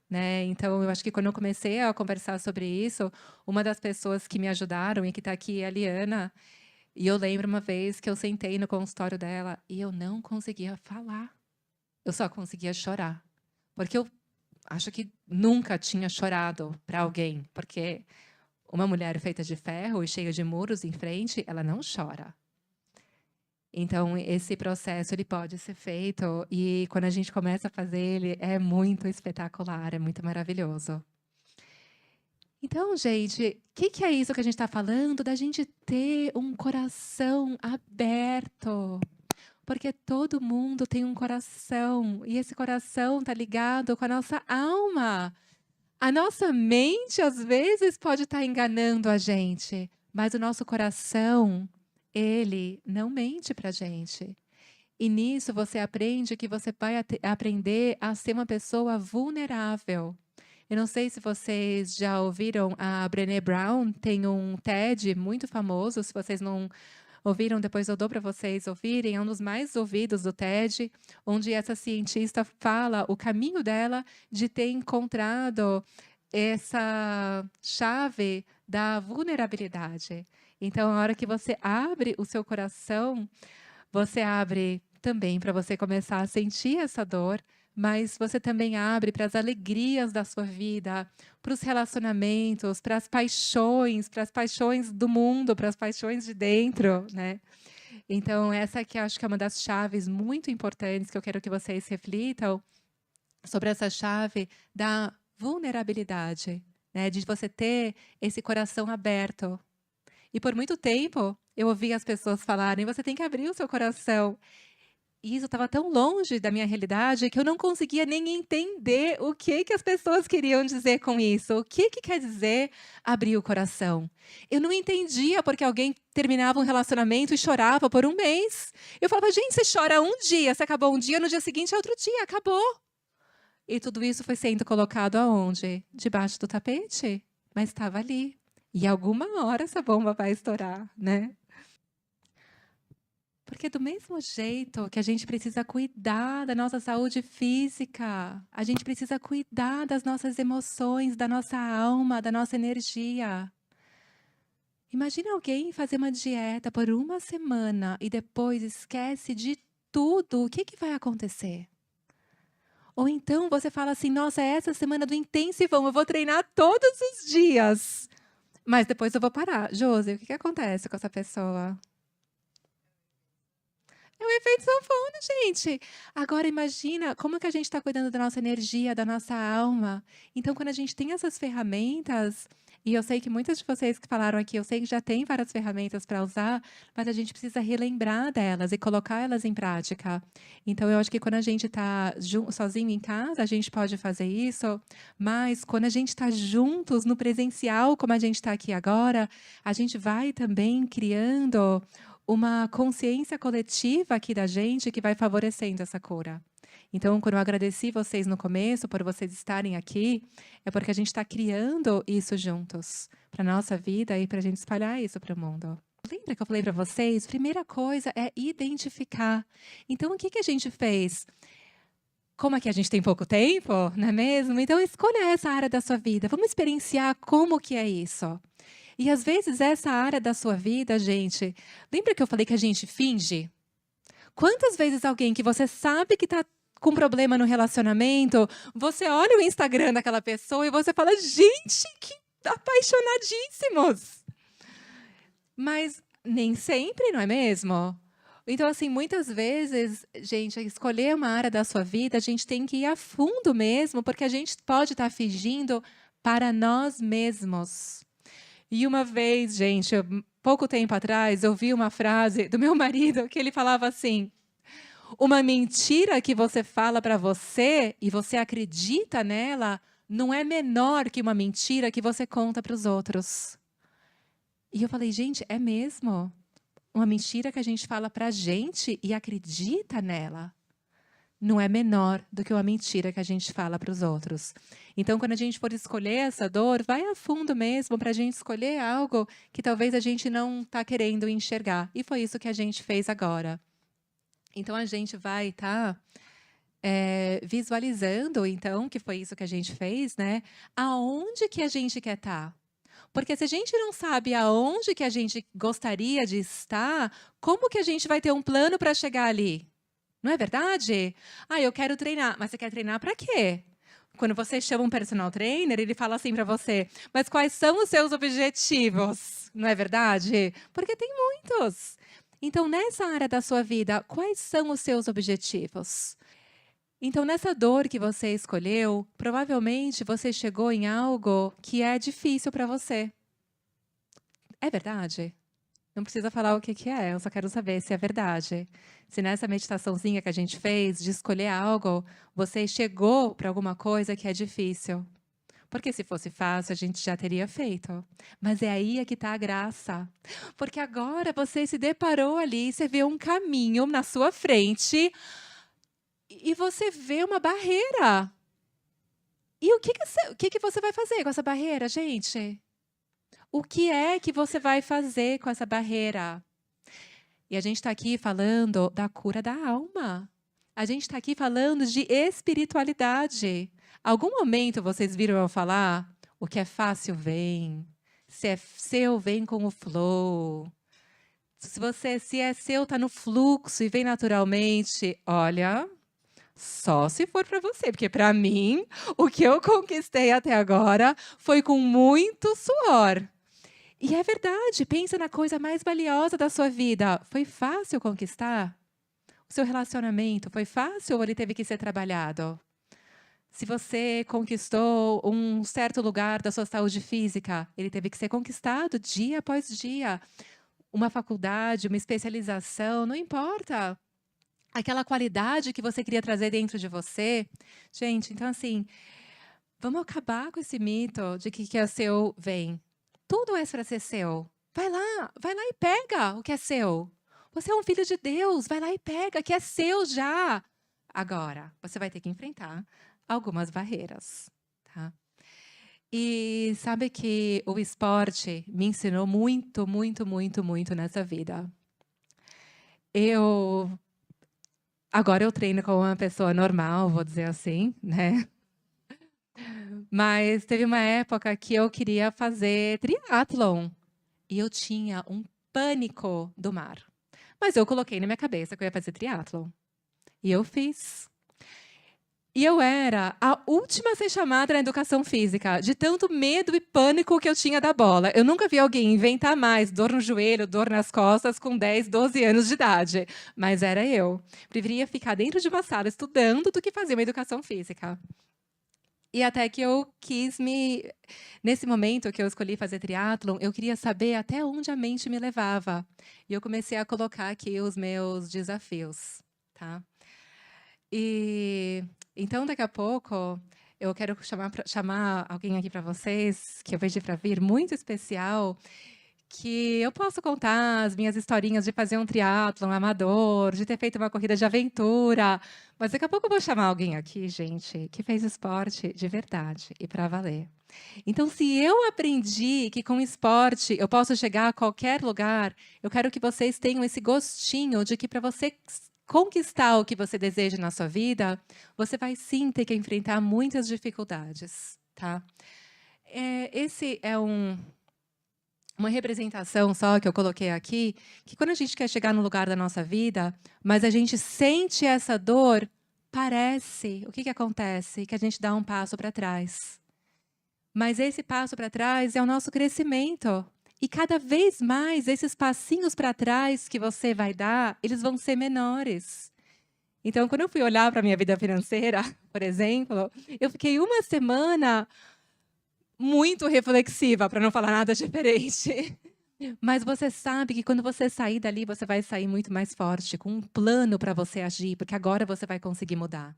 Né? Então, eu acho que quando eu comecei a conversar sobre isso, uma das pessoas que me ajudaram e que está aqui é a Liana. E eu lembro uma vez que eu sentei no consultório dela e eu não conseguia falar. Eu só conseguia chorar. Porque eu acho que nunca tinha chorado para alguém. Porque uma mulher feita de ferro e cheia de muros em frente, ela não chora. Então, esse processo ele pode ser feito. E quando a gente começa a fazer ele, é muito espetacular, é muito maravilhoso. Então, gente, o que é isso que a gente está falando? Da gente ter um coração aberto. Porque todo mundo tem um coração. E esse coração está ligado com a nossa alma. A nossa mente, às vezes, pode estar enganando a gente. Mas o nosso coração, ele não mente para a gente. E nisso você aprende que você vai aprender a ser uma pessoa vulnerável. Eu não sei se vocês já ouviram a Brené Brown, tem um TED muito famoso, se vocês não ouviram, depois eu dou para vocês ouvirem, é um dos mais ouvidos do TED, onde essa cientista fala o caminho dela de ter encontrado essa chave da vulnerabilidade. Então, a hora que você abre o seu coração, você abre também para você começar a sentir essa dor, mas você também abre para as alegrias da sua vida, para os relacionamentos, para as paixões do mundo, para as paixões de dentro, né? Então, essa aqui acho que é uma das chaves muito importantes que eu quero que vocês reflitam sobre essa chave da vulnerabilidade, né? De você ter esse coração aberto. E por muito tempo, eu ouvi as pessoas falarem, você tem que abrir o seu coração. E isso estava tão longe da minha realidade que eu não conseguia nem entender o que as pessoas queriam dizer com isso. O que quer dizer abrir o coração? Eu não entendia porque alguém terminava um relacionamento e chorava por um mês. Eu falava, gente, você chora um dia, você acabou um dia, no dia seguinte é outro dia, acabou. E tudo isso foi sendo colocado aonde? Debaixo do tapete. Mas estava ali. E alguma hora essa bomba vai estourar, né? Porque do mesmo jeito que a gente precisa cuidar da nossa saúde física, a gente precisa cuidar das nossas emoções, da nossa alma, da nossa energia. Imagina alguém fazer uma dieta por uma semana e depois esquece de tudo. O que vai acontecer? Ou então você fala assim, nossa, essa semana do intensivão, eu vou treinar todos os dias. Mas depois eu vou parar. Josi, o que acontece com essa pessoa? É um efeito sanfona, gente. Agora imagina como que a gente está cuidando da nossa energia, da nossa alma. Então, quando a gente tem essas ferramentas, e eu sei que muitas de vocês que falaram aqui, eu sei que já tem várias ferramentas para usar, mas a gente precisa relembrar delas e colocar elas em prática. Então, eu acho que quando a gente está sozinho em casa, a gente pode fazer isso, mas quando a gente está juntos no presencial, como a gente está aqui agora, a gente vai também criando uma consciência coletiva aqui da gente que vai favorecendo essa cura. Então, quando eu agradeci vocês no começo por vocês estarem aqui, é porque a gente está criando isso juntos para a nossa vida e para a gente espalhar isso para o mundo. Lembra que eu falei para vocês? Primeira coisa é identificar. Então, o que a gente fez? Como aqui a gente tem pouco tempo, não é mesmo? Então, escolha essa área da sua vida. Vamos experienciar como que é isso. E às vezes essa área da sua vida, gente, lembra que eu falei que a gente finge? Quantas vezes alguém que você sabe que está com problema no relacionamento, você olha o Instagram daquela pessoa e você fala, gente, que apaixonadíssimos. Mas Nem sempre, não é mesmo? Então, assim, muitas vezes, gente, escolher uma área da sua vida, a gente tem que ir a fundo mesmo, porque a gente pode estar fingindo para nós mesmos. E uma vez, gente, pouco tempo atrás, eu vi uma frase do meu marido que ele falava assim: uma mentira que você fala para você e você acredita nela não é menor que uma mentira que você conta para os outros. E eu falei, gente, é mesmo? Uma mentira que a gente fala para a gente e acredita nela não é menor do que uma mentira que a gente fala para os outros. Então, quando a gente for escolher essa dor, vai a fundo mesmo para a gente escolher algo que talvez a gente não está querendo enxergar. E foi isso que a gente fez agora. Então, a gente vai estar visualizando, então, que foi isso que a gente fez, né? Aonde que a gente quer estar? Porque se a gente não sabe aonde que a gente gostaria de estar, como que a gente vai ter um plano para chegar ali? Não é verdade? Ah, eu quero treinar. Mas você quer treinar para quê? Quando você chama um personal trainer, ele fala assim para você: mas quais são os seus objetivos? Não é verdade? Porque tem muitos. Então, nessa área da sua vida, quais são os seus objetivos? Então, nessa dor que você escolheu, provavelmente você chegou em algo que é difícil para você. É verdade? Não precisa falar o que que é, eu só quero saber se é verdade. Se nessa meditaçãozinha que a gente fez, de escolher algo, você chegou para alguma coisa que é difícil. Porque se fosse fácil, a gente já teria feito. Mas é aí é que está a graça. Porque agora você se deparou ali, você vê um caminho na sua frente e você vê uma barreira. E o que que você vai fazer com essa barreira, gente? O que é que você vai fazer com essa barreira? E a gente está aqui falando da cura da alma. A gente está aqui falando de espiritualidade. Algum momento vocês viram eu falar? O que é fácil vem. Se é seu, vem com o flow. Se é seu, está no fluxo e vem naturalmente. Olha, só se for para você, porque para mim, o que eu conquistei até agora foi com muito suor. E é verdade, pensa na coisa mais valiosa da sua vida. Foi fácil conquistar? O seu relacionamento foi fácil ou ele teve que ser trabalhado? Se você conquistou um certo lugar da sua saúde física, ele teve que ser conquistado dia após dia. Uma faculdade, uma especialização, não importa. Aquela qualidade que você queria trazer dentro de você. Gente, então assim, vamos acabar com esse mito de que é seu vem. Tudo é para ser seu. Vai lá e pega o que é seu. Você é um filho de Deus, vai lá e pega, que é seu já. Agora, você vai ter que enfrentar algumas barreiras, tá? E sabe que o esporte me ensinou muito, muito, muito, muito nessa vida. Agora eu treino como uma pessoa normal, vou dizer assim, né? Mas teve uma época que eu queria fazer triatlon. E eu tinha um pânico do mar. Mas eu coloquei na minha cabeça que eu ia fazer triatlon. E eu fiz. E eu era a última a ser chamada na educação física, de tanto medo e pânico que eu tinha da bola. Eu nunca vi alguém inventar mais dor no joelho, dor nas costas com 10, 12 anos de idade. Mas era eu. Preferia ficar dentro de uma sala estudando do que fazer uma educação física. E até que eu quis me... Nesse momento que eu escolhi fazer triatlon, eu queria saber até onde a mente me levava. E eu comecei a colocar aqui os meus desafios, tá? E então, daqui a pouco, eu quero chamar alguém aqui para vocês, que eu pedi para vir, muito especial, que eu posso contar as minhas historinhas de fazer um triatlon amador, de ter feito uma corrida de aventura. Mas daqui a pouco eu vou chamar alguém aqui, gente, que fez esporte de verdade e para valer. Então, se eu aprendi que com esporte eu posso chegar a qualquer lugar, eu quero que vocês tenham esse gostinho de que para você conquistar o que você deseja na sua vida, você vai sim ter que enfrentar muitas dificuldades, tá? Esse é uma representação só que eu coloquei aqui, que quando a gente quer chegar no lugar da nossa vida, mas a gente sente essa dor, parece, o que acontece? Que a gente dá um passo para trás. Mas esse passo para trás é o nosso crescimento. E cada vez mais, esses passinhos para trás que você vai dar, eles vão ser menores. Então, quando eu fui olhar para a minha vida financeira, por exemplo, eu fiquei uma semana muito reflexiva, para não falar nada diferente. Mas você sabe que quando você sair dali, você vai sair muito mais forte, com um plano para você agir, porque agora você vai conseguir mudar.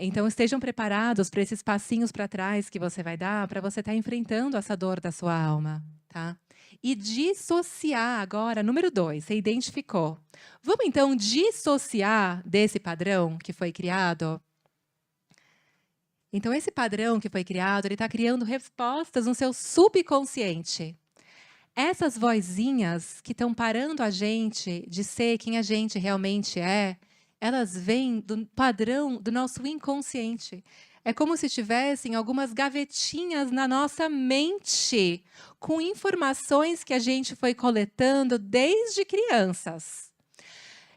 Então, estejam preparados para esses passinhos para trás que você vai dar, para você estar enfrentando essa dor da sua alma. Tá? E dissociar agora, número 2, você identificou. Vamos, então, dissociar desse padrão que foi criado? Então, esse padrão que foi criado, ele está criando respostas no seu subconsciente. Essas vozinhas que estão parando a gente de ser quem a gente realmente é, elas vêm do padrão do nosso inconsciente. É como se tivessem algumas gavetinhas na nossa mente, com informações que a gente foi coletando desde crianças.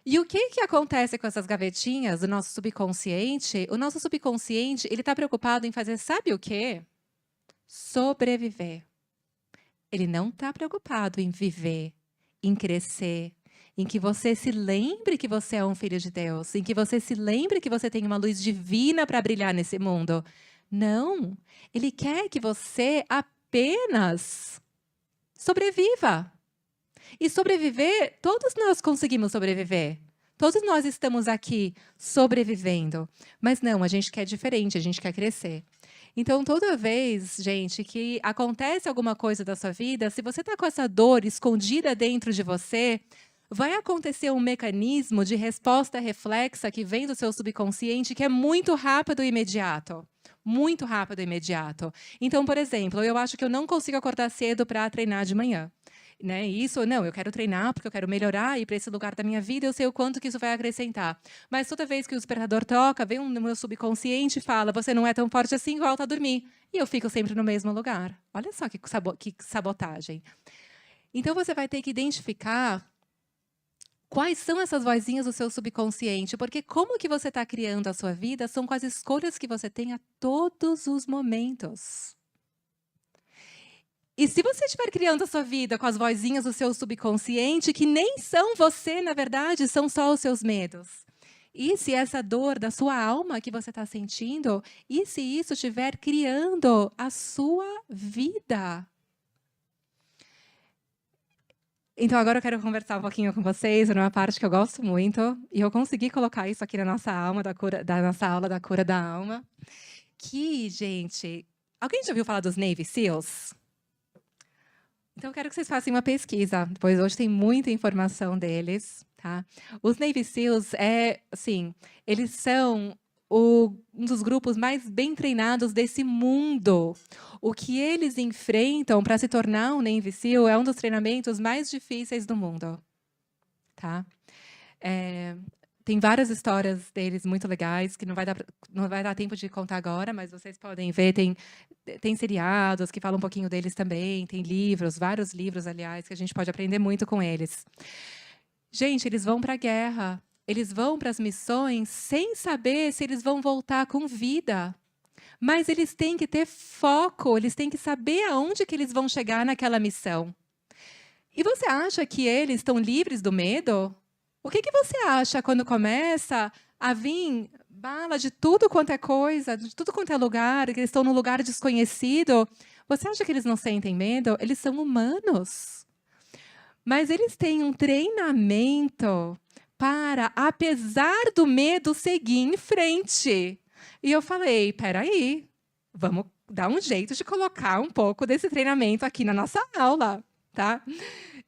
E o que acontece com essas gavetinhas do nosso subconsciente? O nosso subconsciente, ele está preocupado em fazer, sabe o quê? Sobreviver. Ele não está preocupado em viver, em crescer, em que você se lembre que você é um filho de Deus, em que você se lembre que você tem uma luz divina para brilhar nesse mundo. Não, ele quer que você apenas sobreviva. E sobreviver, todos nós conseguimos sobreviver. Todos nós estamos aqui sobrevivendo. Mas não, a gente quer diferente, a gente quer crescer. Então, toda vez, gente, que acontece alguma coisa da sua vida, se você está com essa dor escondida dentro de você, vai acontecer um mecanismo de resposta reflexa que vem do seu subconsciente que é muito rápido e imediato. Muito rápido e imediato. Então, por exemplo, eu acho que eu não consigo acordar cedo para treinar de manhã. Né? Isso, não, eu quero treinar porque eu quero melhorar e ir para esse lugar da minha vida, eu sei o quanto que isso vai acrescentar. Mas toda vez que o despertador toca, vem no meu subconsciente e fala, você não é tão forte assim, volta a dormir. E eu fico sempre no mesmo lugar. Olha só que sabotagem. Então, você vai ter que identificar quais são essas vozinhas do seu subconsciente, porque como que você está criando a sua vida são com as escolhas que você tem a todos os momentos. E se você estiver criando a sua vida com as vozinhas do seu subconsciente, que nem são você, na verdade, são só os seus medos. E se essa dor da sua alma que você está sentindo, e se isso estiver criando a sua vida? Então, agora eu quero conversar um pouquinho com vocês, numa parte que eu gosto muito, e eu consegui colocar isso aqui na nossa alma, da nossa aula da cura da alma. Que, gente, alguém já ouviu falar dos Navy SEALs? Então, eu quero que vocês façam uma pesquisa, pois hoje tem muita informação deles. Tá? Os Navy SEALs, eles são um dos grupos mais bem treinados desse mundo. O que eles enfrentam para se tornar um Navy SEAL é um dos treinamentos mais difíceis do mundo. Tá? Tem várias histórias deles muito legais, que não vai dar tempo de contar agora, mas vocês podem ver. Tem seriados que falam um pouquinho deles também, tem livros, vários livros, aliás, que a gente pode aprender muito com eles. Gente, eles vão para a guerra, eles vão para as missões sem saber se eles vão voltar com vida. Mas eles têm que ter foco, eles têm que saber aonde que eles vão chegar naquela missão. E você acha que eles estão livres do medo? O que você acha quando começa a vir bala de tudo quanto é coisa, de tudo quanto é lugar, que eles estão num lugar desconhecido? Você acha que eles não sentem medo? Eles são humanos. Mas eles têm um treinamento para, apesar do medo, seguir em frente. E eu falei, peraí, vamos dar um jeito de colocar um pouco desse treinamento aqui na nossa aula, tá?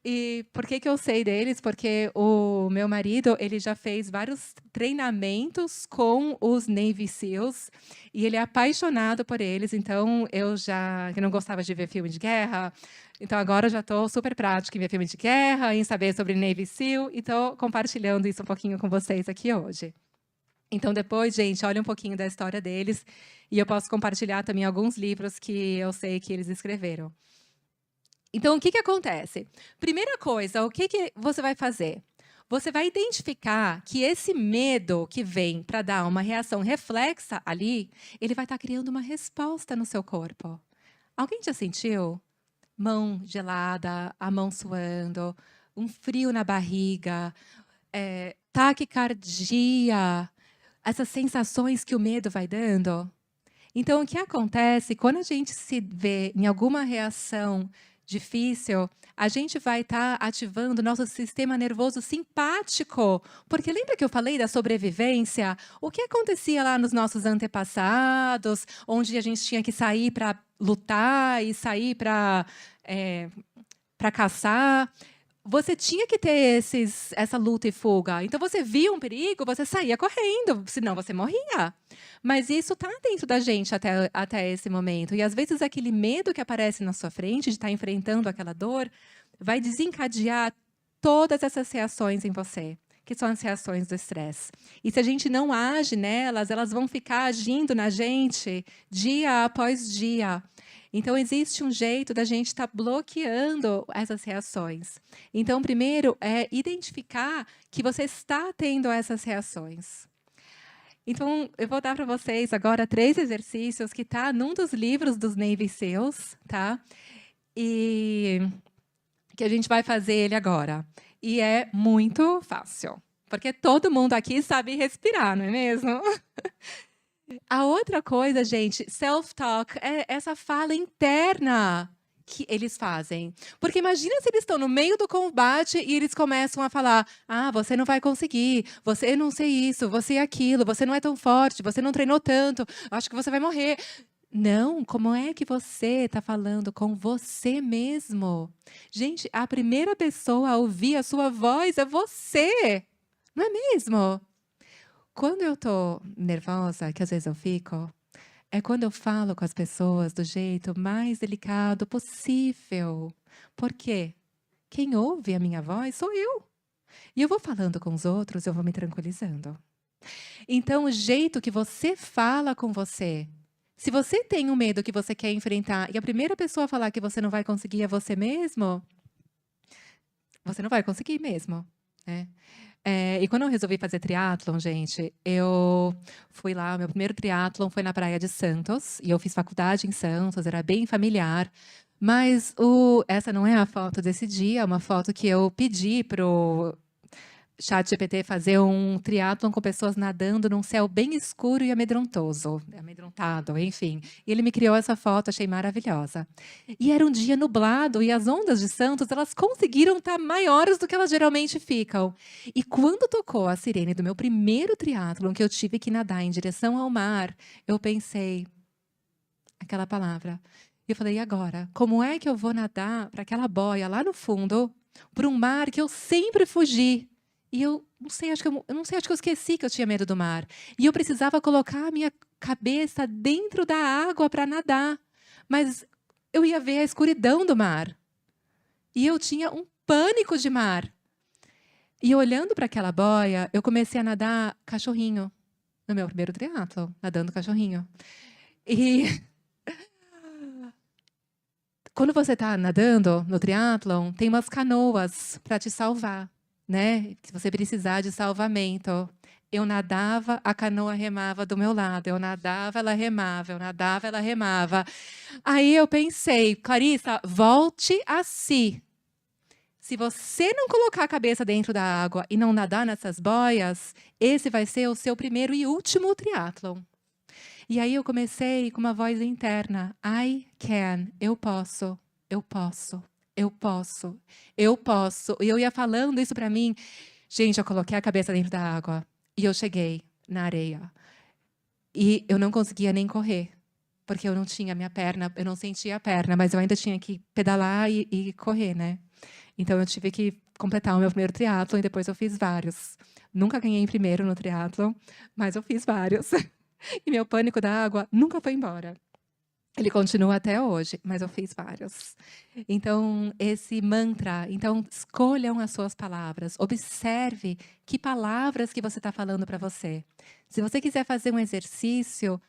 E por que eu sei deles? Porque o meu marido, ele já fez vários treinamentos com os Navy SEALs e ele é apaixonado por eles. Então, eu não gostava de ver filme de guerra, então agora eu já estou super prática em ver filme de guerra, em saber sobre Navy SEAL e estou compartilhando isso um pouquinho com vocês aqui hoje. Então, depois, gente, olha um pouquinho da história deles e eu posso compartilhar também alguns livros que eu sei que eles escreveram. Então, o que acontece? Primeira coisa, o que você vai fazer? Você vai identificar que esse medo que vem para dar uma reação reflexa ali, ele vai estar criando uma resposta no seu corpo. Alguém já sentiu mão gelada, a mão suando, um frio na barriga, taquicardia, essas sensações que o medo vai dando. Então, o que acontece quando a gente se vê em alguma reação difícil, a gente vai estar ativando o nosso sistema nervoso simpático. Porque lembra que eu falei da sobrevivência? O que acontecia lá nos nossos antepassados, onde a gente tinha que sair para lutar e sair para caçar? Você tinha que ter essa luta e fuga. Então, você via um perigo, você saía correndo, senão você morria. Mas isso está dentro da gente até esse momento. E, às vezes, aquele medo que aparece na sua frente, de estar enfrentando aquela dor, vai desencadear todas essas reações em você, que são as reações do estresse. E se a gente não age nelas, elas vão ficar agindo na gente dia após dia. Então, existe um jeito da gente estar bloqueando essas reações. Então, primeiro é identificar que você está tendo essas reações. Então, eu vou dar para vocês agora 3 exercícios que está num dos livros dos Navy SEALs, tá? E que a gente vai fazer ele agora. E é muito fácil, porque todo mundo aqui sabe respirar, não é mesmo? A outra coisa, gente, self-talk, é essa fala interna que eles fazem. Porque imagina se eles estão no meio do combate e eles começam a falar: ah, você não vai conseguir, você não sei isso, você é aquilo, você não é tão forte, você não treinou tanto, acho que você vai morrer. Não, como é que você está falando com você mesmo? Gente, a primeira pessoa a ouvir a sua voz é você, não é mesmo? Quando eu estou nervosa, que às vezes eu fico, é quando eu falo com as pessoas do jeito mais delicado possível. Por quê? Quem ouve a minha voz sou eu. E eu vou falando com os outros, eu vou me tranquilizando. Então, o jeito que você fala com você, se você tem um medo que você quer enfrentar e a primeira pessoa a falar que você não vai conseguir é você mesmo, você não vai conseguir mesmo, né? E quando eu resolvi fazer triatlon, gente, eu fui lá, meu primeiro triatlon foi na praia de Santos, e eu fiz faculdade em Santos, era bem familiar. Mas essa não é a foto desse dia, é uma foto que eu pedi pro ChatGPT fazer um triatlon com pessoas nadando num céu bem escuro e amedrontado, enfim. E ele me criou essa foto, achei maravilhosa. E era um dia nublado e as ondas de Santos, elas conseguiram estar maiores do que elas geralmente ficam. E quando tocou a sirene do meu primeiro triatlon, que eu tive que nadar em direção ao mar, eu pensei aquela palavra. E eu falei: e agora? Como é que eu vou nadar para aquela boia lá no fundo, para um mar que eu sempre fugi? E eu não sei, acho que eu esqueci que eu tinha medo do mar. E eu precisava colocar a minha cabeça dentro da água para nadar. Mas eu ia ver a escuridão do mar. E eu tinha um pânico de mar. E olhando para aquela boia, eu comecei a nadar cachorrinho. No meu primeiro triatlo, nadando cachorrinho. E quando você está nadando no triatlon, tem umas canoas para te salvar, né? Se você precisar de salvamento. Eu nadava, a canoa remava do meu lado. Eu nadava, ela remava. Eu nadava, ela remava. Aí eu pensei: Clarissa, volte a si. Se você não colocar a cabeça dentro da água e não nadar nessas boias, esse vai ser o seu primeiro e último triatlon. E aí eu comecei com uma voz interna: I can, eu posso, eu posso, eu posso, eu posso. E eu ia falando isso para mim. Gente, eu coloquei a cabeça dentro da água e eu cheguei na areia. E eu não conseguia nem correr, porque eu não tinha minha perna, eu não sentia a perna, mas eu ainda tinha que pedalar e correr, né? Então eu tive que completar o meu primeiro triatlon e depois eu fiz vários. Nunca ganhei em primeiro no triatlon, mas eu fiz vários. E meu pânico da água nunca foi embora. Ele continua até hoje, mas eu fiz vários. Então, esse mantra, então escolham as suas palavras. Observe que palavras que você está falando para você. Se você quiser fazer um exercício,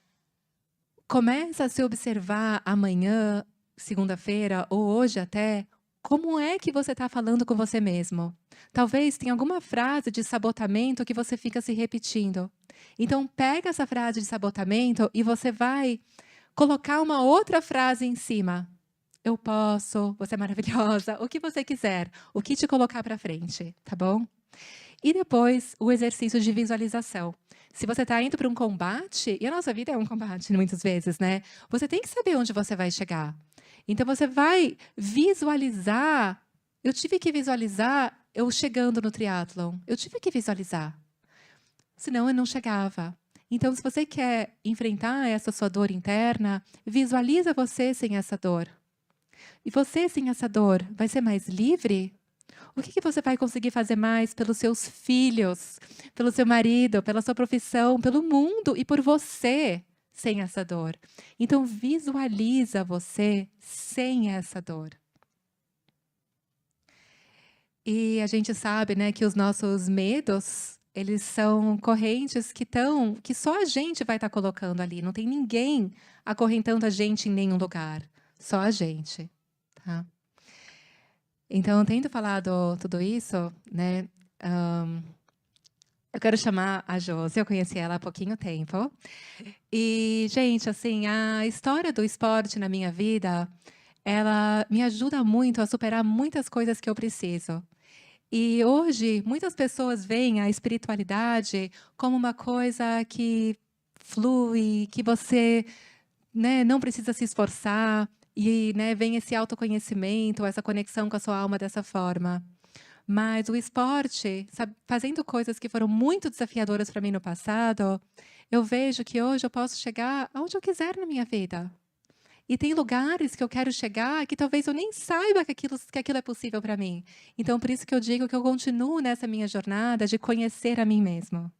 comece a se observar amanhã, segunda-feira, ou hoje até, como é que você está falando com você mesmo. Talvez tenha alguma frase de sabotamento que você fica se repetindo. Então, pega essa frase de sabotamento e você vai colocar uma outra frase em cima. eu posso, você é maravilhosa, o que você quiser, o que te colocar para frente, tá bom? E depois, o exercício de visualização. Se você está indo para um combate, e a nossa vida é um combate muitas vezes, né? Você tem que saber onde você vai chegar. Então, você vai visualizar. Eu tive que visualizar eu chegando no triatlon. Eu tive que visualizar. Senão, eu não chegava. Então, se você quer enfrentar essa sua dor interna, visualiza você sem essa dor. E você sem essa dor vai ser mais livre? O que você vai conseguir fazer mais pelos seus filhos, pelo seu marido, pela sua profissão, pelo mundo e por você sem essa dor? Então visualiza você sem essa dor. E a gente sabe, né, que os nossos medos, eles são correntes que só a gente vai estar colocando ali. Não tem ninguém acorrentando a gente em nenhum lugar, só a gente, tá? Então, tendo falado tudo isso, né, eu quero chamar a Josi, eu conheci ela há pouquinho tempo. E, gente, assim, a história do esporte na minha vida, ela me ajuda muito a superar muitas coisas que eu preciso. E hoje, muitas pessoas veem a espiritualidade como uma coisa que flui, que você, né, não precisa se esforçar, e, né, vem esse autoconhecimento, essa conexão com a sua alma dessa forma. Mas o esporte, fazendo coisas que foram muito desafiadoras para mim no passado, eu vejo que hoje eu posso chegar aonde eu quiser na minha vida. E tem lugares que eu quero chegar que talvez eu nem saiba que aquilo é possível para mim. Então, por isso que eu digo que eu continuo nessa minha jornada de conhecer a mim mesmo.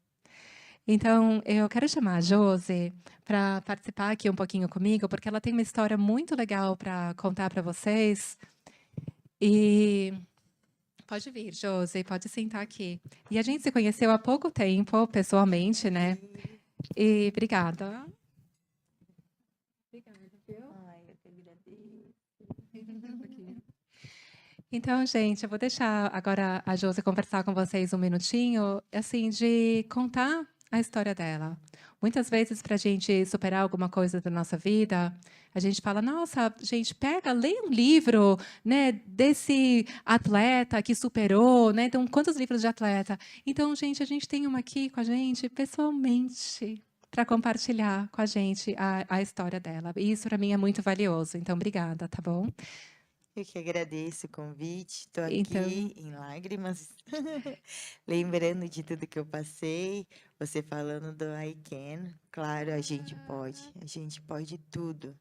Então, eu quero chamar a Josi para participar aqui um pouquinho comigo, porque ela tem uma história muito legal para contar para vocês. E pode vir, Josi, pode sentar aqui. E a gente se conheceu há pouco tempo, pessoalmente, né? E obrigada. Obrigada, viu? Ai, eu que agradeço. Então, gente, eu vou deixar agora a Josi conversar com vocês um minutinho, assim, de contar a história dela. Muitas vezes, para a gente superar alguma coisa da nossa vida, a gente fala: nossa, gente, pega, lê um livro, né, desse atleta que superou, né? Então, quantos livros de atleta? Então, gente, a gente tem uma aqui com a gente pessoalmente para compartilhar com a gente a história dela. E isso para mim é muito valioso. Então, obrigada, tá bom? Eu que agradeço o convite. Estou Então, aqui em lágrimas, lembrando de tudo que eu passei. Você falando do I can. Claro, a gente pode tudo.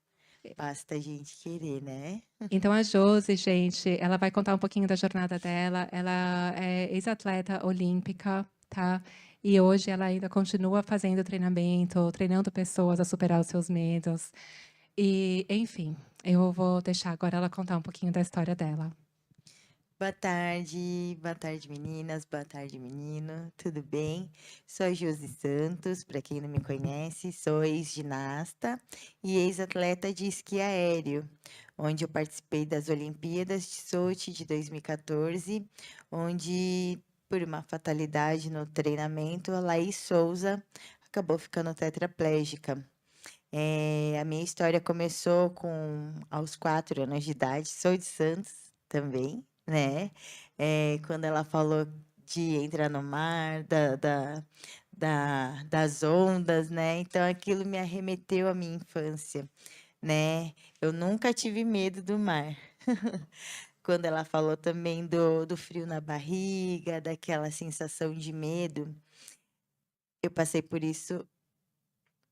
Basta a gente querer, né? Então, a Josi, gente, ela vai contar um pouquinho da jornada dela. Ela é ex-atleta olímpica, tá? E hoje ela ainda continua fazendo treinamento, treinando pessoas a superar os seus medos. E, enfim, eu vou deixar agora ela contar um pouquinho da história dela. Boa tarde meninas, boa tarde menino, tudo bem? Sou a Josi Santos, para quem não me conhece, sou ex-ginasta e ex-atleta de esqui aéreo, onde eu participei das Olimpíadas de Sochi de 2014, onde, por uma fatalidade no treinamento, a Laís Souza acabou ficando tetraplégica. A minha história começou aos 4 anos de idade, sou de Santos também, né? Quando ela falou de entrar no mar, das ondas, né? Então aquilo me arremeteu à minha infância, né? Eu nunca tive medo do mar. Quando ela falou também do frio na barriga, daquela sensação de medo, eu passei por isso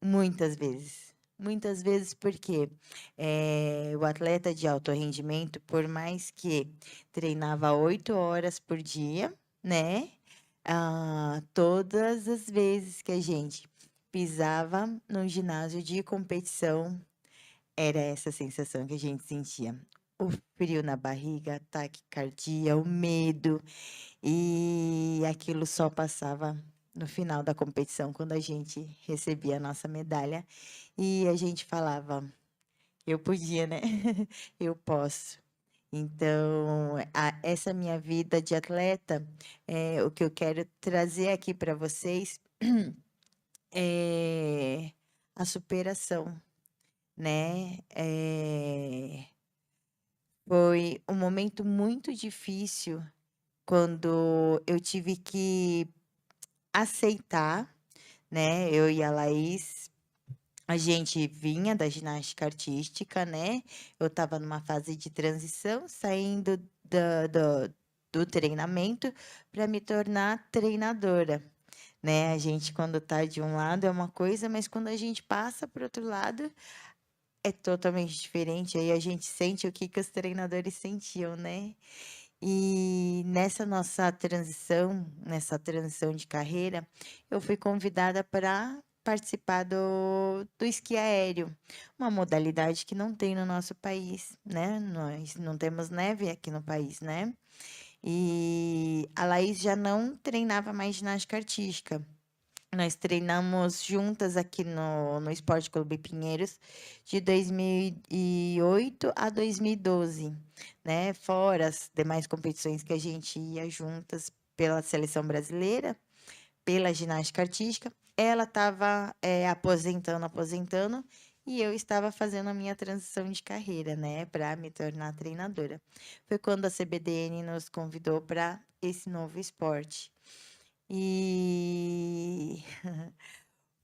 muitas vezes. Muitas vezes porque o atleta de alto rendimento, por mais que treinava 8 horas por dia, né? Todas as vezes que a gente pisava num ginásio de competição, era essa sensação que a gente sentia. O frio na barriga, ataque cardíaco, o medo, e aquilo só passava no final da competição, quando a gente recebia a nossa medalha, e a gente falava: eu podia, né? Eu posso. Então, essa minha vida de atleta, o que eu quero trazer aqui para vocês é a superação, né? Foi um momento muito difícil quando eu tive que aceitar, né? Eu e a Laís, a gente vinha da ginástica artística, né? Eu estava numa fase de transição, saindo do treinamento para me tornar treinadora, né? A gente, quando está de um lado, é uma coisa, mas quando a gente passa para o outro lado, é totalmente diferente. Aí a gente sente o que os treinadores sentiam, né? E nessa transição de carreira, eu fui convidada para participar do esqui aéreo, uma modalidade que não tem no nosso país, né? Nós não temos neve aqui no país, né? E a Laís já não treinava mais ginástica artística. Nós treinamos juntas aqui no Esporte Clube Pinheiros de 2008 a 2012, né? Fora as demais competições que a gente ia juntas pela seleção brasileira, pela ginástica artística. Ela estava aposentando, e eu estava fazendo a minha transição de carreira, né, para me tornar treinadora. Foi quando a CBDN nos convidou para esse novo esporte. E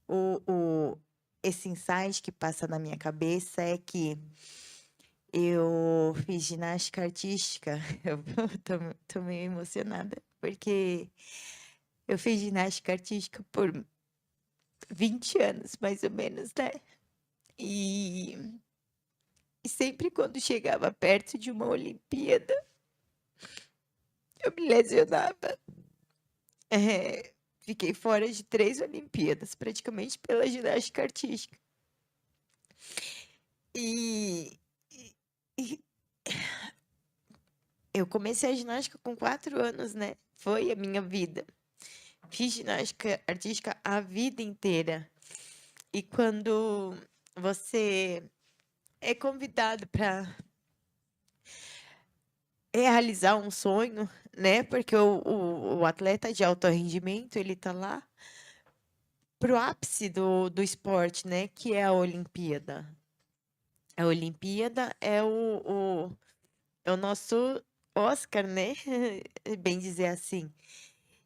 o, o, esse insight que passa na minha cabeça é que eu fiz ginástica artística. Eu tô meio emocionada, porque eu fiz ginástica artística por 20 anos, mais ou menos, né? E, e sempre quando chegava perto de uma Olimpíada, eu me lesionava. Fiquei fora de 3 Olimpíadas, praticamente pela ginástica artística. E, e eu comecei a ginástica com 4 anos, né? Foi a minha vida. Fiz ginástica artística a vida inteira. E quando você é convidado para realizar um sonho, né? Porque o atleta de alto rendimento, ele tá lá pro ápice do esporte, né? Que é a Olimpíada. A Olimpíada é o nosso Oscar, né? Bem dizer assim.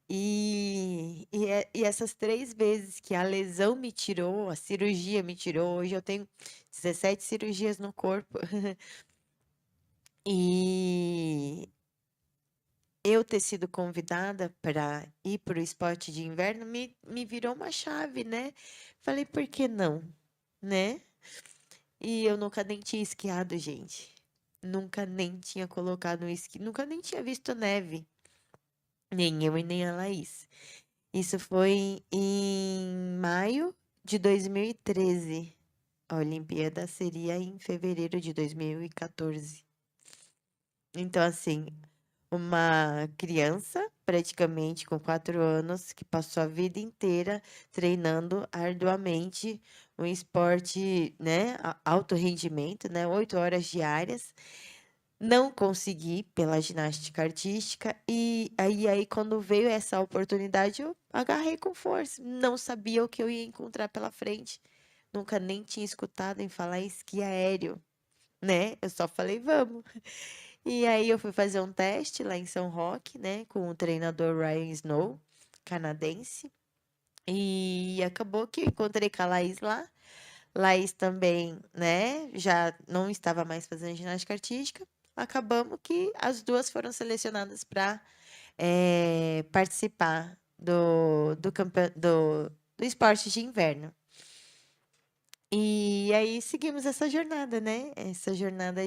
E essas 3 vezes que a lesão me tirou, a cirurgia me tirou, hoje eu tenho 17 cirurgias no corpo. E eu ter sido convidada para ir para o esporte de inverno me virou uma chave, né? Falei, por que não, né? E eu nunca nem tinha esquiado, gente. Nunca nem tinha colocado um esqui, nunca nem tinha visto neve. Nem eu e nem a Laís. Isso foi em maio de 2013. A Olimpíada seria em fevereiro de 2014. Então, assim, uma criança, praticamente com 4 anos, que passou a vida inteira treinando arduamente um esporte, né, alto rendimento, né, 8 horas diárias. Não consegui pela ginástica artística e aí quando veio essa oportunidade eu agarrei com força. Não sabia o que eu ia encontrar pela frente. Nunca nem tinha escutado em falar em esqui aéreo, né? Eu só falei, vamos. E aí eu fui fazer um teste lá em São Roque, né, com o treinador Ryan Snow, canadense. E acabou que eu encontrei com a Laís lá. Laís também, né, já não estava mais fazendo ginástica artística. Acabamos que as duas foram selecionadas para participar do esporte de inverno. E aí seguimos essa jornada, né? Essa jornada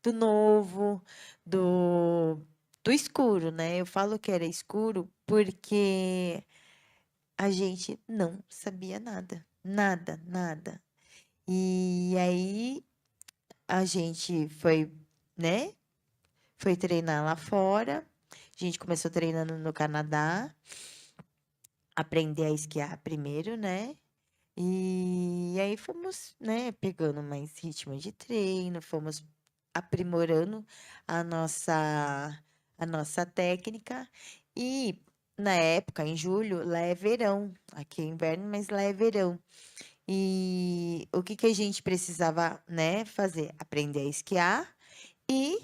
do novo, do, do escuro, né? Eu falo que era escuro porque a gente não sabia nada. Nada, nada. E aí a gente foi, né? Foi treinar lá fora. A gente começou treinando no Canadá. Aprender a esquiar primeiro, né? E aí fomos, né, pegando mais ritmo de treino, fomos aprimorando a nossa técnica. E na época, em julho, lá é verão. Aqui é inverno, mas lá é verão. E o que que a gente precisava, né, fazer? Aprender a esquiar e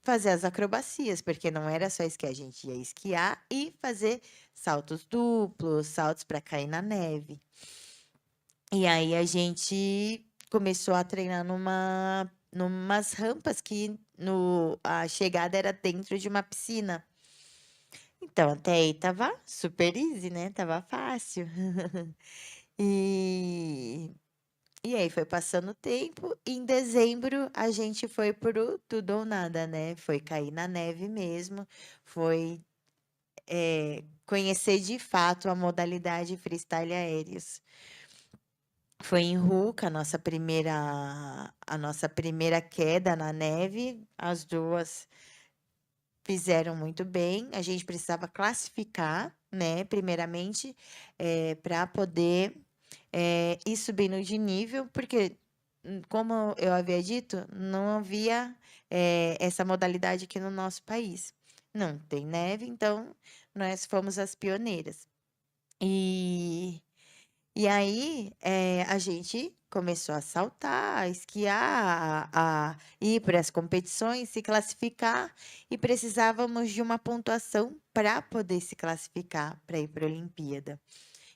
fazer as acrobacias, porque não era só esquiar, a gente ia esquiar e fazer saltos duplos, saltos para cair na neve. E aí a gente começou a treinar numas rampas que a chegada era dentro de uma piscina. Então, até aí tava super easy, né? Tava fácil. E, e aí foi passando o tempo. E em dezembro a gente foi pro tudo ou nada, né? Foi cair na neve mesmo. Foi conhecer de fato a modalidade freestyle aéreos. Foi em Ruca, a nossa primeira queda na neve. As duas fizeram muito bem. A gente precisava classificar, né, primeiramente, para poder ir subindo de nível, porque, como eu havia dito, não havia essa modalidade aqui no nosso país. Não tem neve, então nós fomos as pioneiras. E aí, a gente começou a saltar, a esquiar, a ir para as competições, se classificar, e precisávamos de uma pontuação para poder se classificar para ir para a Olimpíada.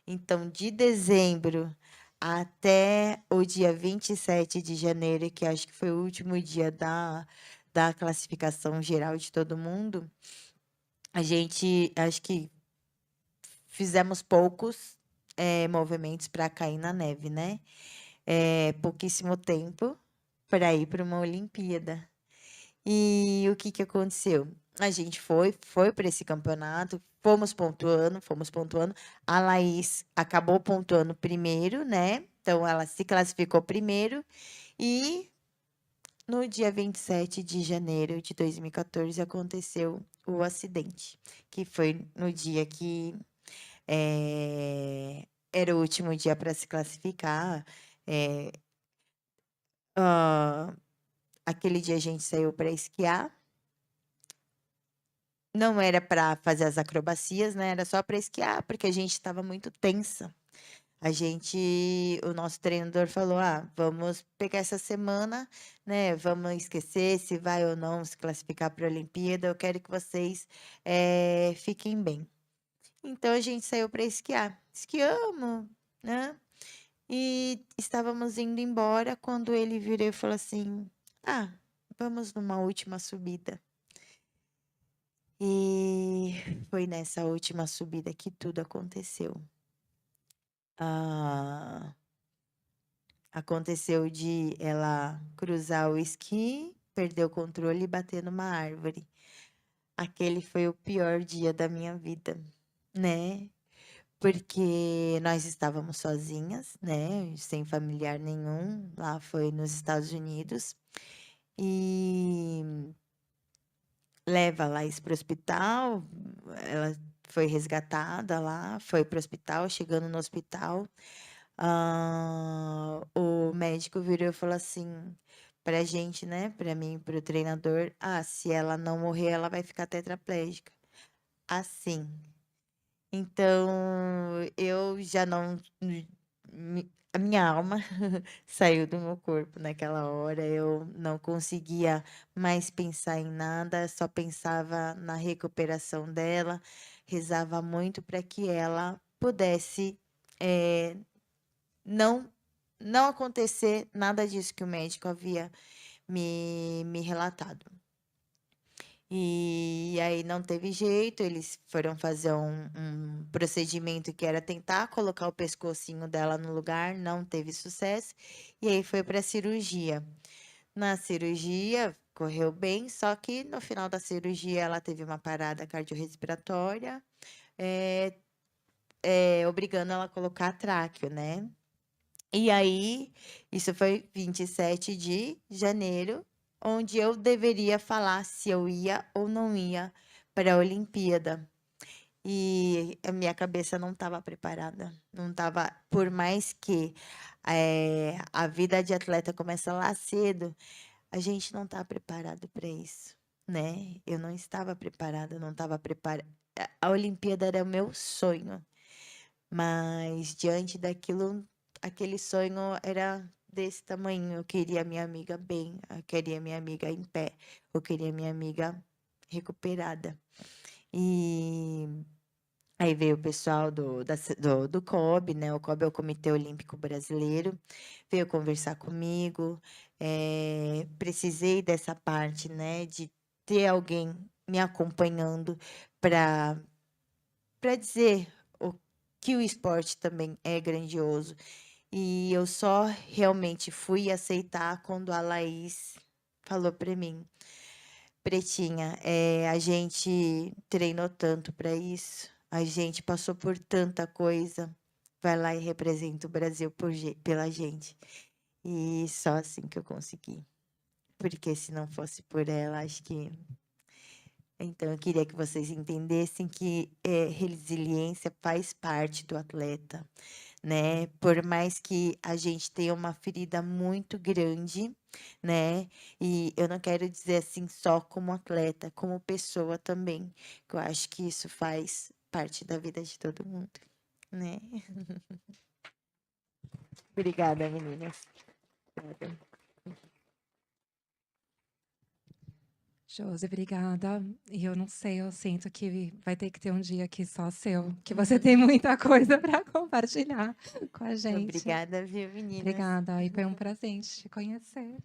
Então, de dezembro até o dia 27 de janeiro, que acho que foi o último dia da classificação geral de todo mundo, a gente acho que fizemos poucos movimentos para cair na neve, né? Pouquíssimo tempo para ir para uma Olimpíada. E o que que aconteceu? A gente foi para esse campeonato, fomos pontuando, fomos pontuando. A Laís acabou pontuando primeiro, né? Então, ela se classificou primeiro. E no dia 27 de janeiro de 2014 aconteceu o acidente, que foi no dia que era o último dia para se classificar. Eh, hã, aquele dia a gente saiu para esquiar. Não era para fazer as acrobacias, né, era só para esquiar, porque a gente estava muito tensa. O nosso treinador falou: "Ah, vamos pegar essa semana, né, vamos esquecer se vai ou não se classificar para a Olimpíada, eu quero que vocês, fiquem bem". Então a gente saiu para esquiar. Esquiamos, né, e estávamos indo embora quando ele virou e falou assim: "Ah, vamos numa última subida". E foi nessa última subida que tudo aconteceu. Ah, aconteceu de ela cruzar o esqui, perder o controle e bater numa árvore. Aquele foi o pior dia da minha vida, né? Porque nós estávamos sozinhas, né? Sem familiar nenhum. Lá foi nos Estados Unidos. E leva a Laís para o hospital, ela foi resgatada lá, foi para o hospital, chegando no hospital, o médico virou e falou assim pra gente, né, pra mim, para o treinador: "Ah, se ela não morrer, ela vai ficar tetraplégica". Assim. Então, eu já não a minha alma saiu do meu corpo naquela hora, eu não conseguia mais pensar em nada, só pensava na recuperação dela, rezava muito para que ela pudesse, não não acontecer nada disso que o médico havia me relatado. E aí não teve jeito, eles foram fazer um procedimento que era tentar colocar o pescocinho dela no lugar, não teve sucesso, e aí foi para a cirurgia. Na cirurgia correu bem, só que no final da cirurgia ela teve uma parada cardiorrespiratória, obrigando ela a colocar tráqueo, né? E aí, isso foi 27 de janeiro, onde eu deveria falar se eu ia ou não ia para a Olimpíada. E a minha cabeça não estava preparada. Não estava, por mais que a vida de atleta começa lá cedo, a gente não está preparado para isso, né? Eu não estava preparada, não estava preparada. A Olimpíada era o meu sonho, mas diante daquilo, aquele sonho era desse tamanho. Eu queria minha amiga bem, eu queria minha amiga em pé, eu queria minha amiga recuperada. E aí veio o pessoal do COB, né? O COB é o Comitê Olímpico Brasileiro, veio conversar comigo. Precisei dessa parte, né? De ter alguém me acompanhando para dizer que o esporte também é grandioso. E eu só realmente fui aceitar quando a Laís falou para mim: Pretinha, a gente treinou tanto para isso, a gente passou por tanta coisa, vai lá e representa o Brasil pela gente. E só assim que eu consegui. Porque se não fosse por ela, acho que. Então, eu queria que vocês entendessem que resiliência faz parte do atleta, né? Por mais que a gente tenha uma ferida muito grande, né? E eu não quero dizer assim só como atleta, como pessoa também, que eu acho que isso faz parte da vida de todo mundo, né? Obrigada, meninas. Obrigada. Josi, obrigada. E eu não sei, eu sinto que vai ter que ter um dia aqui só seu, que você tem muita coisa para compartilhar com a gente. Obrigada, viu, meninas? Obrigada. E foi um prazer te conhecer.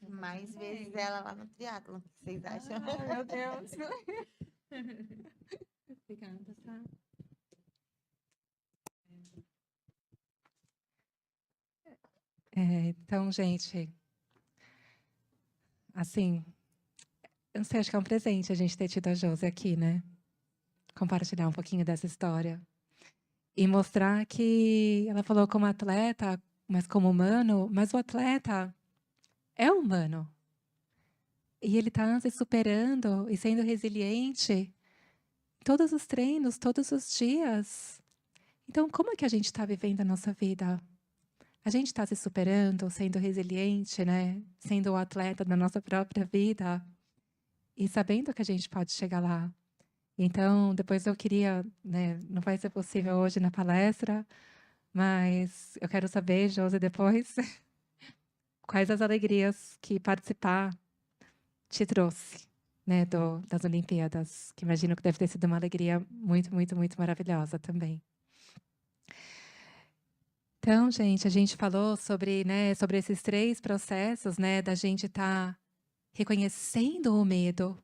Mais vezes ela lá no triatlo, vocês acham? Ai, meu Deus. Obrigada, tá? Então, gente, assim, eu não sei, acho que é um presente a gente ter tido a Josi aqui, né? Compartilhar um pouquinho dessa história. E mostrar que ela falou como atleta, mas como humano, mas o atleta é humano. E ele está se superando e sendo resiliente todos os treinos, todos os dias. Então, como é que a gente está vivendo a nossa vida? A gente está se superando, sendo resiliente, né? Sendo o atleta da nossa própria vida e sabendo que a gente pode chegar lá. Então, depois eu queria, né? Não vai ser possível hoje na palestra, mas eu quero saber, Josi, depois, quais as alegrias que participar te trouxe, né, das Olimpíadas, que imagino que deve ter sido uma alegria muito, muito, muito maravilhosa também. Então, gente, a gente falou sobre, né, sobre esses 3 processos, né, da gente estar reconhecendo o medo,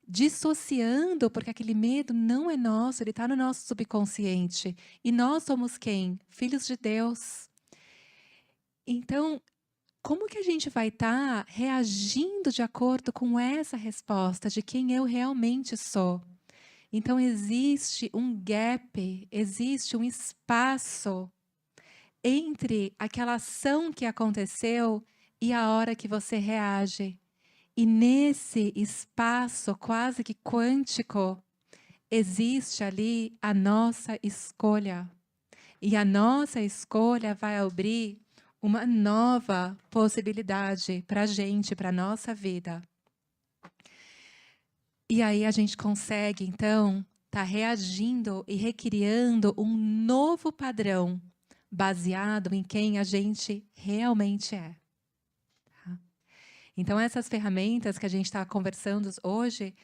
dissociando, porque aquele medo não é nosso, ele está no nosso subconsciente. E nós somos quem? Filhos de Deus. Então, como que a gente vai estar reagindo de acordo com essa resposta de quem eu realmente sou? Então, existe um gap, existe um espaço entre aquela ação que aconteceu e a hora que você reage. E nesse espaço quase que quântico, existe ali a nossa escolha. E a nossa escolha vai abrir uma nova possibilidade para a gente, para a nossa vida. E aí a gente consegue, então, estar reagindo e recriando um novo padrão baseado em quem a gente realmente é. Tá? Então, essas ferramentas que a gente está conversando hoje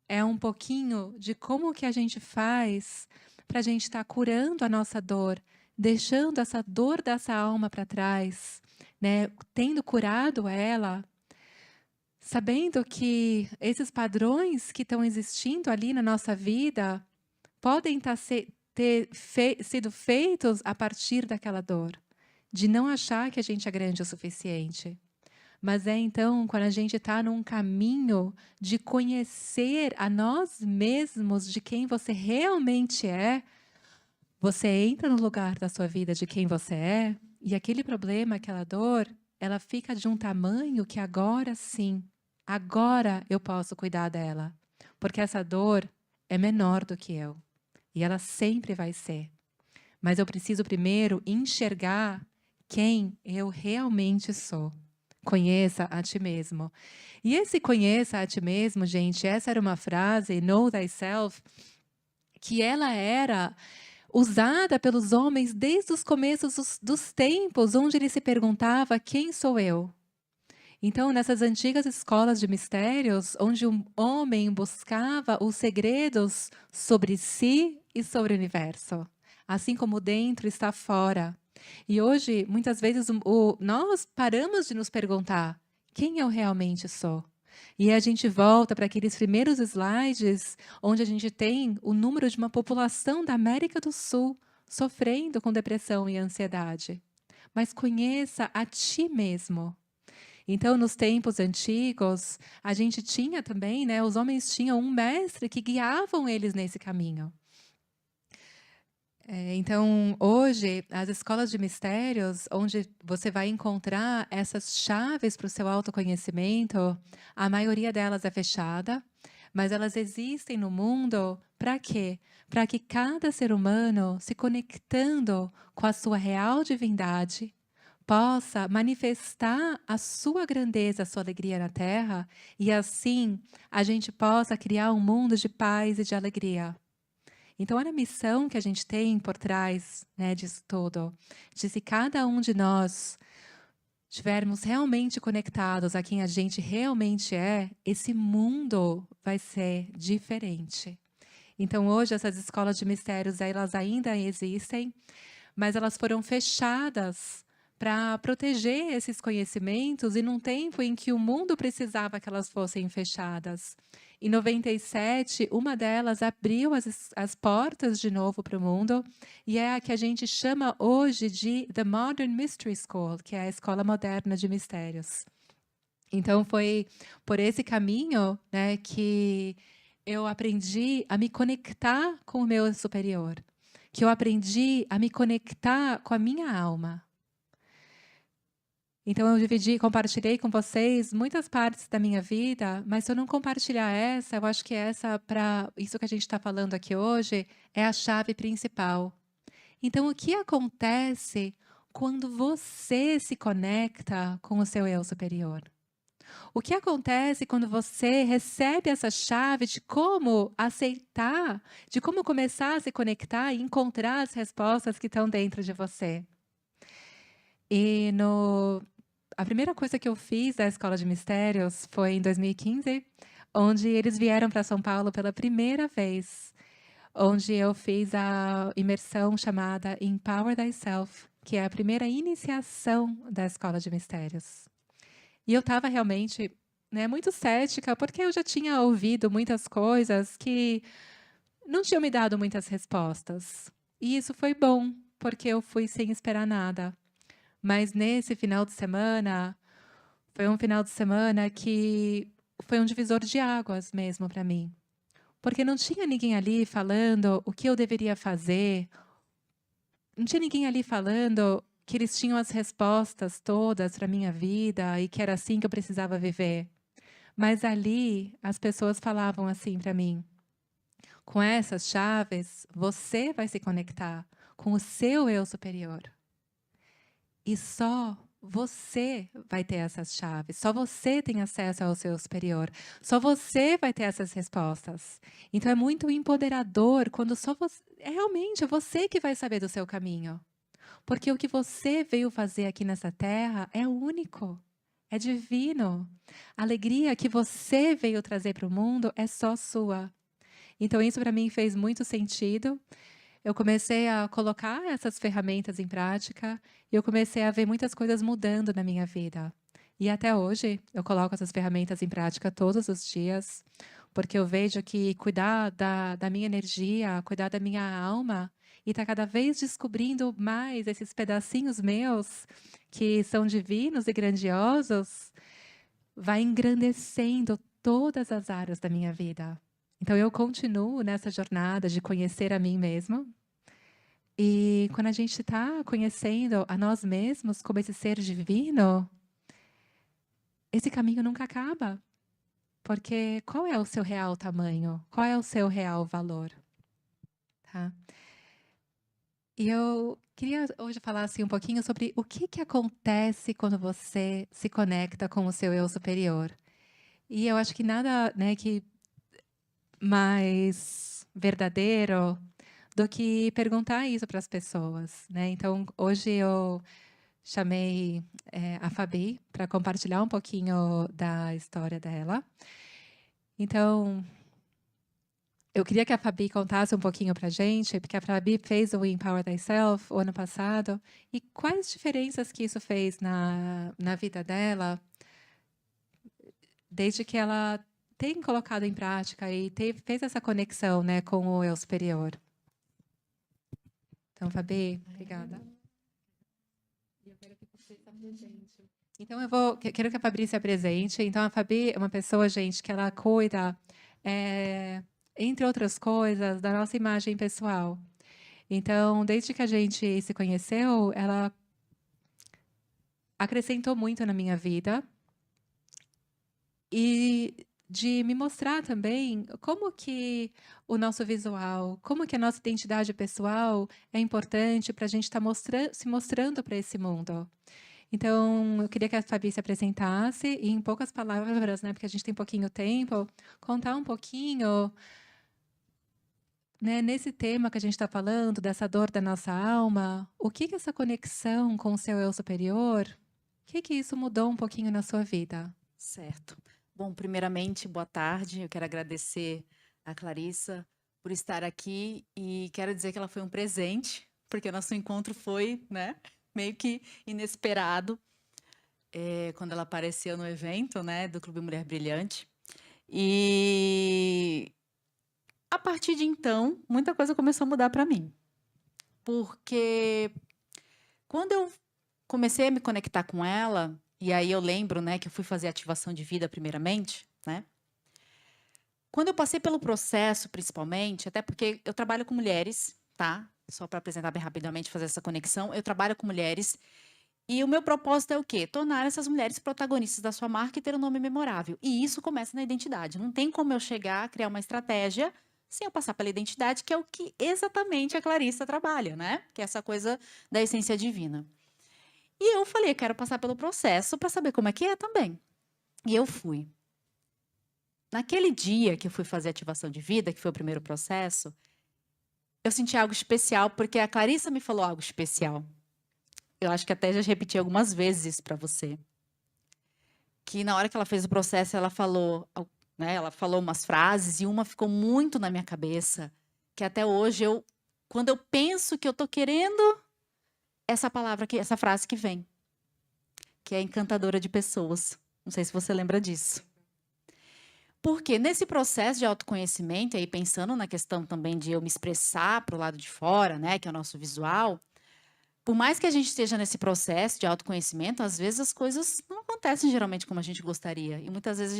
é um pouquinho de como que a gente faz para a gente estar curando a nossa dor, deixando essa dor dessa alma para trás, né? Tendo curado ela, sabendo que esses padrões que estão existindo ali na nossa vida podem ter sido feitos a partir daquela dor, de não achar que a gente é grande o suficiente. Mas então, quando a gente está num caminho de conhecer a nós mesmos, de quem você realmente é, você entra no lugar da sua vida de quem você é, e aquele problema, aquela dor, ela fica de um tamanho que agora sim, agora eu posso cuidar dela. Porque essa dor é menor do que eu. E ela sempre vai ser. Mas eu preciso primeiro enxergar quem eu realmente sou. Conheça a ti mesmo. E esse conheça a ti mesmo, gente, essa era uma frase, know thyself, que ela era usada pelos homens desde os começos dos tempos, onde ele se perguntava: quem sou eu? Então, nessas antigas escolas de mistérios, onde um homem buscava os segredos sobre si e sobre o universo, assim como dentro está fora. E hoje, muitas vezes, nós paramos de nos perguntar: quem eu realmente sou? E a gente volta para aqueles primeiros slides, onde a gente tem o número de uma população da América do Sul sofrendo com depressão e ansiedade. Mas conheça a ti mesmo. Então, nos tempos antigos, a gente tinha também, né, os homens tinham um mestre que guiavam eles nesse caminho. Então, hoje, as escolas de mistérios, onde você vai encontrar essas chaves para o seu autoconhecimento, a maioria delas é fechada, mas elas existem no mundo para quê? Para que cada ser humano, se conectando com a sua real divindade, possa manifestar a sua grandeza, a sua alegria na Terra, e assim a gente possa criar um mundo de paz e de alegria. Então, olha a missão que a gente tem por trás, né, disso tudo. De se cada um de nós estivermos realmente conectados a quem a gente realmente é, esse mundo vai ser diferente. Então, hoje, essas escolas de mistérios, elas ainda existem, mas elas foram fechadas para proteger esses conhecimentos e num tempo em que o mundo precisava que elas fossem fechadas. Em 97, uma delas abriu as portas de novo para o mundo, e é a que a gente chama hoje de The Modern Mystery School, que é a Escola Moderna de Mistérios. Então, foi por esse caminho, né, que eu aprendi a me conectar com o meu eu superior, que eu aprendi a me conectar com a minha alma. Então, eu compartilhei com vocês muitas partes da minha vida, mas se eu não compartilhar essa, eu acho que essa, para isso que a gente está falando aqui hoje, é a chave principal. Então, o que acontece quando você se conecta com o seu eu superior? O que acontece quando você recebe essa chave de como aceitar, de como começar a se conectar e encontrar as respostas que estão dentro de você? E a primeira coisa que eu fiz da Escola de Mistérios foi em 2015, onde eles vieram para São Paulo pela primeira vez, onde eu fiz a imersão chamada Empower Thyself, que é a primeira iniciação da Escola de Mistérios. E eu estava realmente, né, muito cética, porque eu já tinha ouvido muitas coisas que não tinham me dado muitas respostas. E isso foi bom, porque eu fui sem esperar nada. Mas nesse final de semana, foi um final de semana que foi um divisor de águas mesmo para mim. Porque não tinha ninguém ali falando o que eu deveria fazer, não tinha ninguém ali falando que eles tinham as respostas todas para a minha vida e que era assim que eu precisava viver. Mas ali as pessoas falavam assim para mim: com essas chaves, você vai se conectar com o seu eu superior. E só você vai ter essas chaves, só você tem acesso ao seu superior, só você vai ter essas respostas. Então é muito empoderador quando só você, realmente é você que vai saber do seu caminho. Porque o que você veio fazer aqui nessa terra é único, é divino. A alegria que você veio trazer para o mundo é só sua. Então isso para mim fez muito sentido. Eu comecei a colocar essas ferramentas em prática e eu comecei a ver muitas coisas mudando na minha vida. E até hoje eu coloco essas ferramentas em prática todos os dias, porque eu vejo que cuidar da minha energia, cuidar da minha alma e estar cada vez descobrindo mais esses pedacinhos meus que são divinos e grandiosos, vai engrandecendo todas as áreas da minha vida. Então, eu continuo nessa jornada de conhecer a mim mesma. E quando a gente está conhecendo a nós mesmos como esse ser divino, esse caminho nunca acaba. Porque qual é o seu real tamanho? Qual é o seu real valor? Tá? E eu queria hoje falar assim, um pouquinho sobre o que acontece quando você se conecta com o seu eu superior. E eu acho que nada, né, que mais verdadeiro do que perguntar isso para as pessoas, né? Então, hoje eu chamei a Fabi para compartilhar um pouquinho da história dela. Então, eu queria que a Fabi contasse um pouquinho para a gente, porque a Fabi fez o Empower Thyself o ano passado, e quais diferenças que isso fez na vida dela, desde que ela tem colocado em prática e fez essa conexão, né, com o eu superior. Então, Fabi, obrigada. Eu quero que você se apresente. Então, quero que a Fabi se apresente. Então, a Fabi é uma pessoa, gente, que ela cuida, entre outras coisas, da nossa imagem pessoal. Então, desde que a gente se conheceu, ela acrescentou muito na minha vida e de me mostrar também como que o nosso visual, como que a nossa identidade pessoal é importante para a gente estar se mostrando para esse mundo. Então, eu queria que a Fabi se apresentasse e, em poucas palavras, né, porque a gente tem pouquinho tempo, contar um pouquinho, né, nesse tema que a gente está falando, dessa dor da nossa alma, o que essa conexão com o seu eu superior, o que isso mudou um pouquinho na sua vida? Certo. Bom, primeiramente, boa tarde. Eu quero agradecer a Clarissa por estar aqui e quero dizer que ela foi um presente, porque o nosso encontro foi, né, meio que inesperado, quando ela apareceu no evento, né, do Clube Mulher Brilhante. E a partir de então, muita coisa começou a mudar para mim. Porque quando eu comecei a me conectar com ela, e aí eu lembro, né, que eu fui fazer ativação de vida primeiramente, né? Quando eu passei pelo processo, principalmente, até porque eu trabalho com mulheres, tá? Só para apresentar bem rapidamente, fazer essa conexão, eu trabalho com mulheres e o meu propósito é o quê? Tornar essas mulheres protagonistas da sua marca e ter um nome memorável. E isso começa na identidade. Não tem como eu chegar a criar uma estratégia sem eu passar pela identidade, que é o que exatamente a Clarissa trabalha, né? Que é essa coisa da essência divina. E eu falei, quero passar pelo processo para saber como é que é também. E eu fui. Naquele dia que eu fui fazer ativação de vida, que foi o primeiro processo, eu senti algo especial, porque a Clarissa me falou algo especial. Eu acho que até já repeti algumas vezes isso para você. Que na hora que ela fez o processo, ela falou, né, ela falou umas frases e uma ficou muito na minha cabeça, que até hoje quando eu penso que eu tô querendo essa palavra aqui, essa frase que vem, que é encantadora de pessoas. Não sei se você lembra disso. Porque nesse processo de autoconhecimento, aí pensando na questão também de eu me expressar para o lado de fora, né, que é o nosso visual, por mais que a gente esteja nesse processo de autoconhecimento, às vezes as coisas não acontecem geralmente como a gente gostaria. E muitas vezes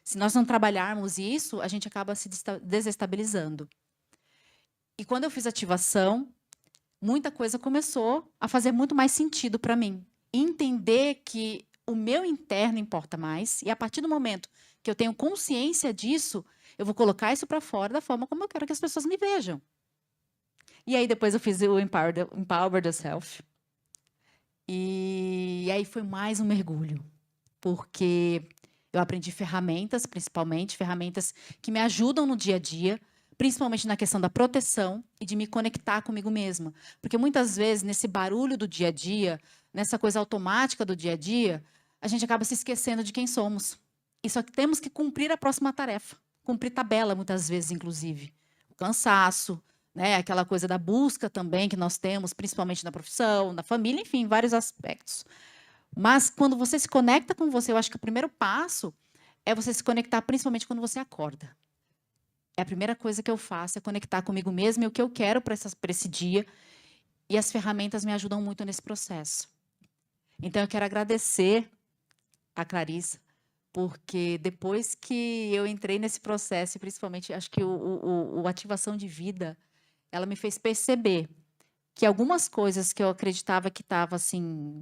se nós não trabalharmos isso, a gente acaba se desestabilizando. E quando eu fiz ativação, muita coisa começou a fazer muito mais sentido para mim. Entender que o meu interno importa mais, e a partir do momento que eu tenho consciência disso, eu vou colocar isso para fora da forma como eu quero que as pessoas me vejam. E aí depois eu fiz o Empower Yourself. E aí foi mais um mergulho, porque eu aprendi ferramentas, principalmente ferramentas que me ajudam no dia a dia, principalmente na questão da proteção e de me conectar comigo mesma. Porque muitas vezes, nesse barulho do dia a dia, nessa coisa automática do dia a dia, a gente acaba se esquecendo de quem somos. E só que temos que cumprir a próxima tarefa. Cumprir tabela, muitas vezes, inclusive. O cansaço, né? Aquela coisa da busca também que nós temos, principalmente na profissão, na família, enfim, vários aspectos. Mas quando você se conecta com você, eu acho que o primeiro passo é você se conectar principalmente quando você acorda. É a primeira coisa que eu faço, é conectar comigo mesma e o que eu quero para esse dia. E as ferramentas me ajudam muito nesse processo. Então, eu quero agradecer a Clarissa, porque depois que eu entrei nesse processo, e principalmente, acho que o Ativação de Vida, ela me fez perceber que algumas coisas que eu acreditava que estava assim,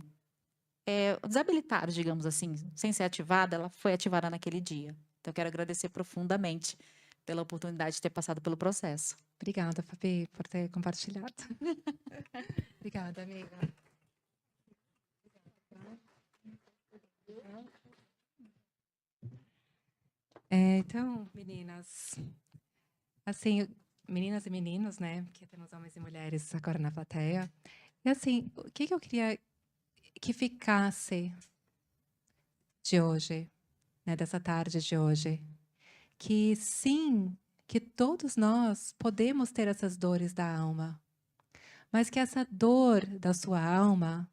desabilitada, digamos assim, sem ser ativada, ela foi ativada naquele dia. Então, eu quero agradecer profundamente pela oportunidade de ter passado pelo processo. Obrigada, Fabi, por ter compartilhado. Obrigada, amiga. Então, meninas, assim, meninas e meninos, né? Porque temos homens e mulheres agora na plateia. E assim, o que eu queria que ficasse de hoje, né? Dessa tarde de hoje. Que sim, que todos nós podemos ter essas dores da alma, mas que essa dor da sua alma,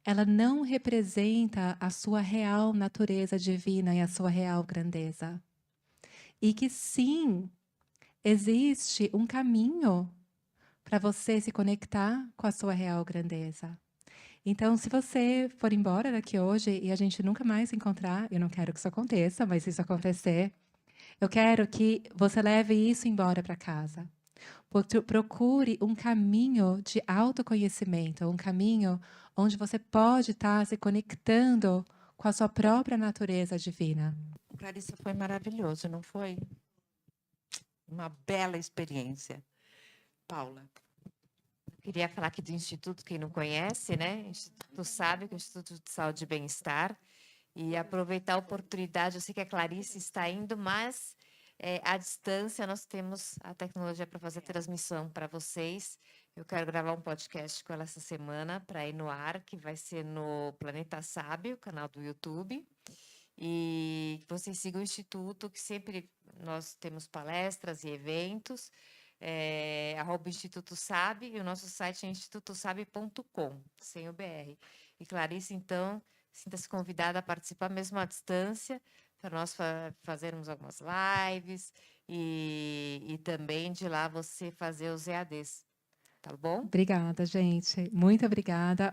ela não representa a sua real natureza divina e a sua real grandeza. E que sim, existe um caminho para você se conectar com a sua real grandeza. Então, se você for embora daqui hoje e a gente nunca mais se encontrar, eu não quero que isso aconteça, mas se isso acontecer, eu quero que você leve isso embora para casa. Procure um caminho de autoconhecimento, um caminho onde você pode estar se conectando com a sua própria natureza divina. Clarissa, foi maravilhoso, não foi? Uma bela experiência. Paula. Queria falar aqui do Instituto, quem não conhece, né? Instituto Sabe, que é o Instituto de Saúde e Bem-Estar, e aproveitar a oportunidade. Eu sei que a Clarice está indo, mas à distância nós temos a tecnologia para fazer transmissão para vocês. Eu quero gravar um podcast com ela essa semana para ir no ar, que vai ser no Planeta Sabe, o canal do YouTube. E vocês sigam o Instituto, que sempre nós temos palestras e eventos. @Instituto Sabe, e o nosso site é institutosabe.com, sem o BR. E Clarice, então, sinta-se convidada a participar mesmo à distância, para nós fazermos algumas lives e também de lá você fazer os EADs, tá bom? Obrigada, gente. Muito obrigada.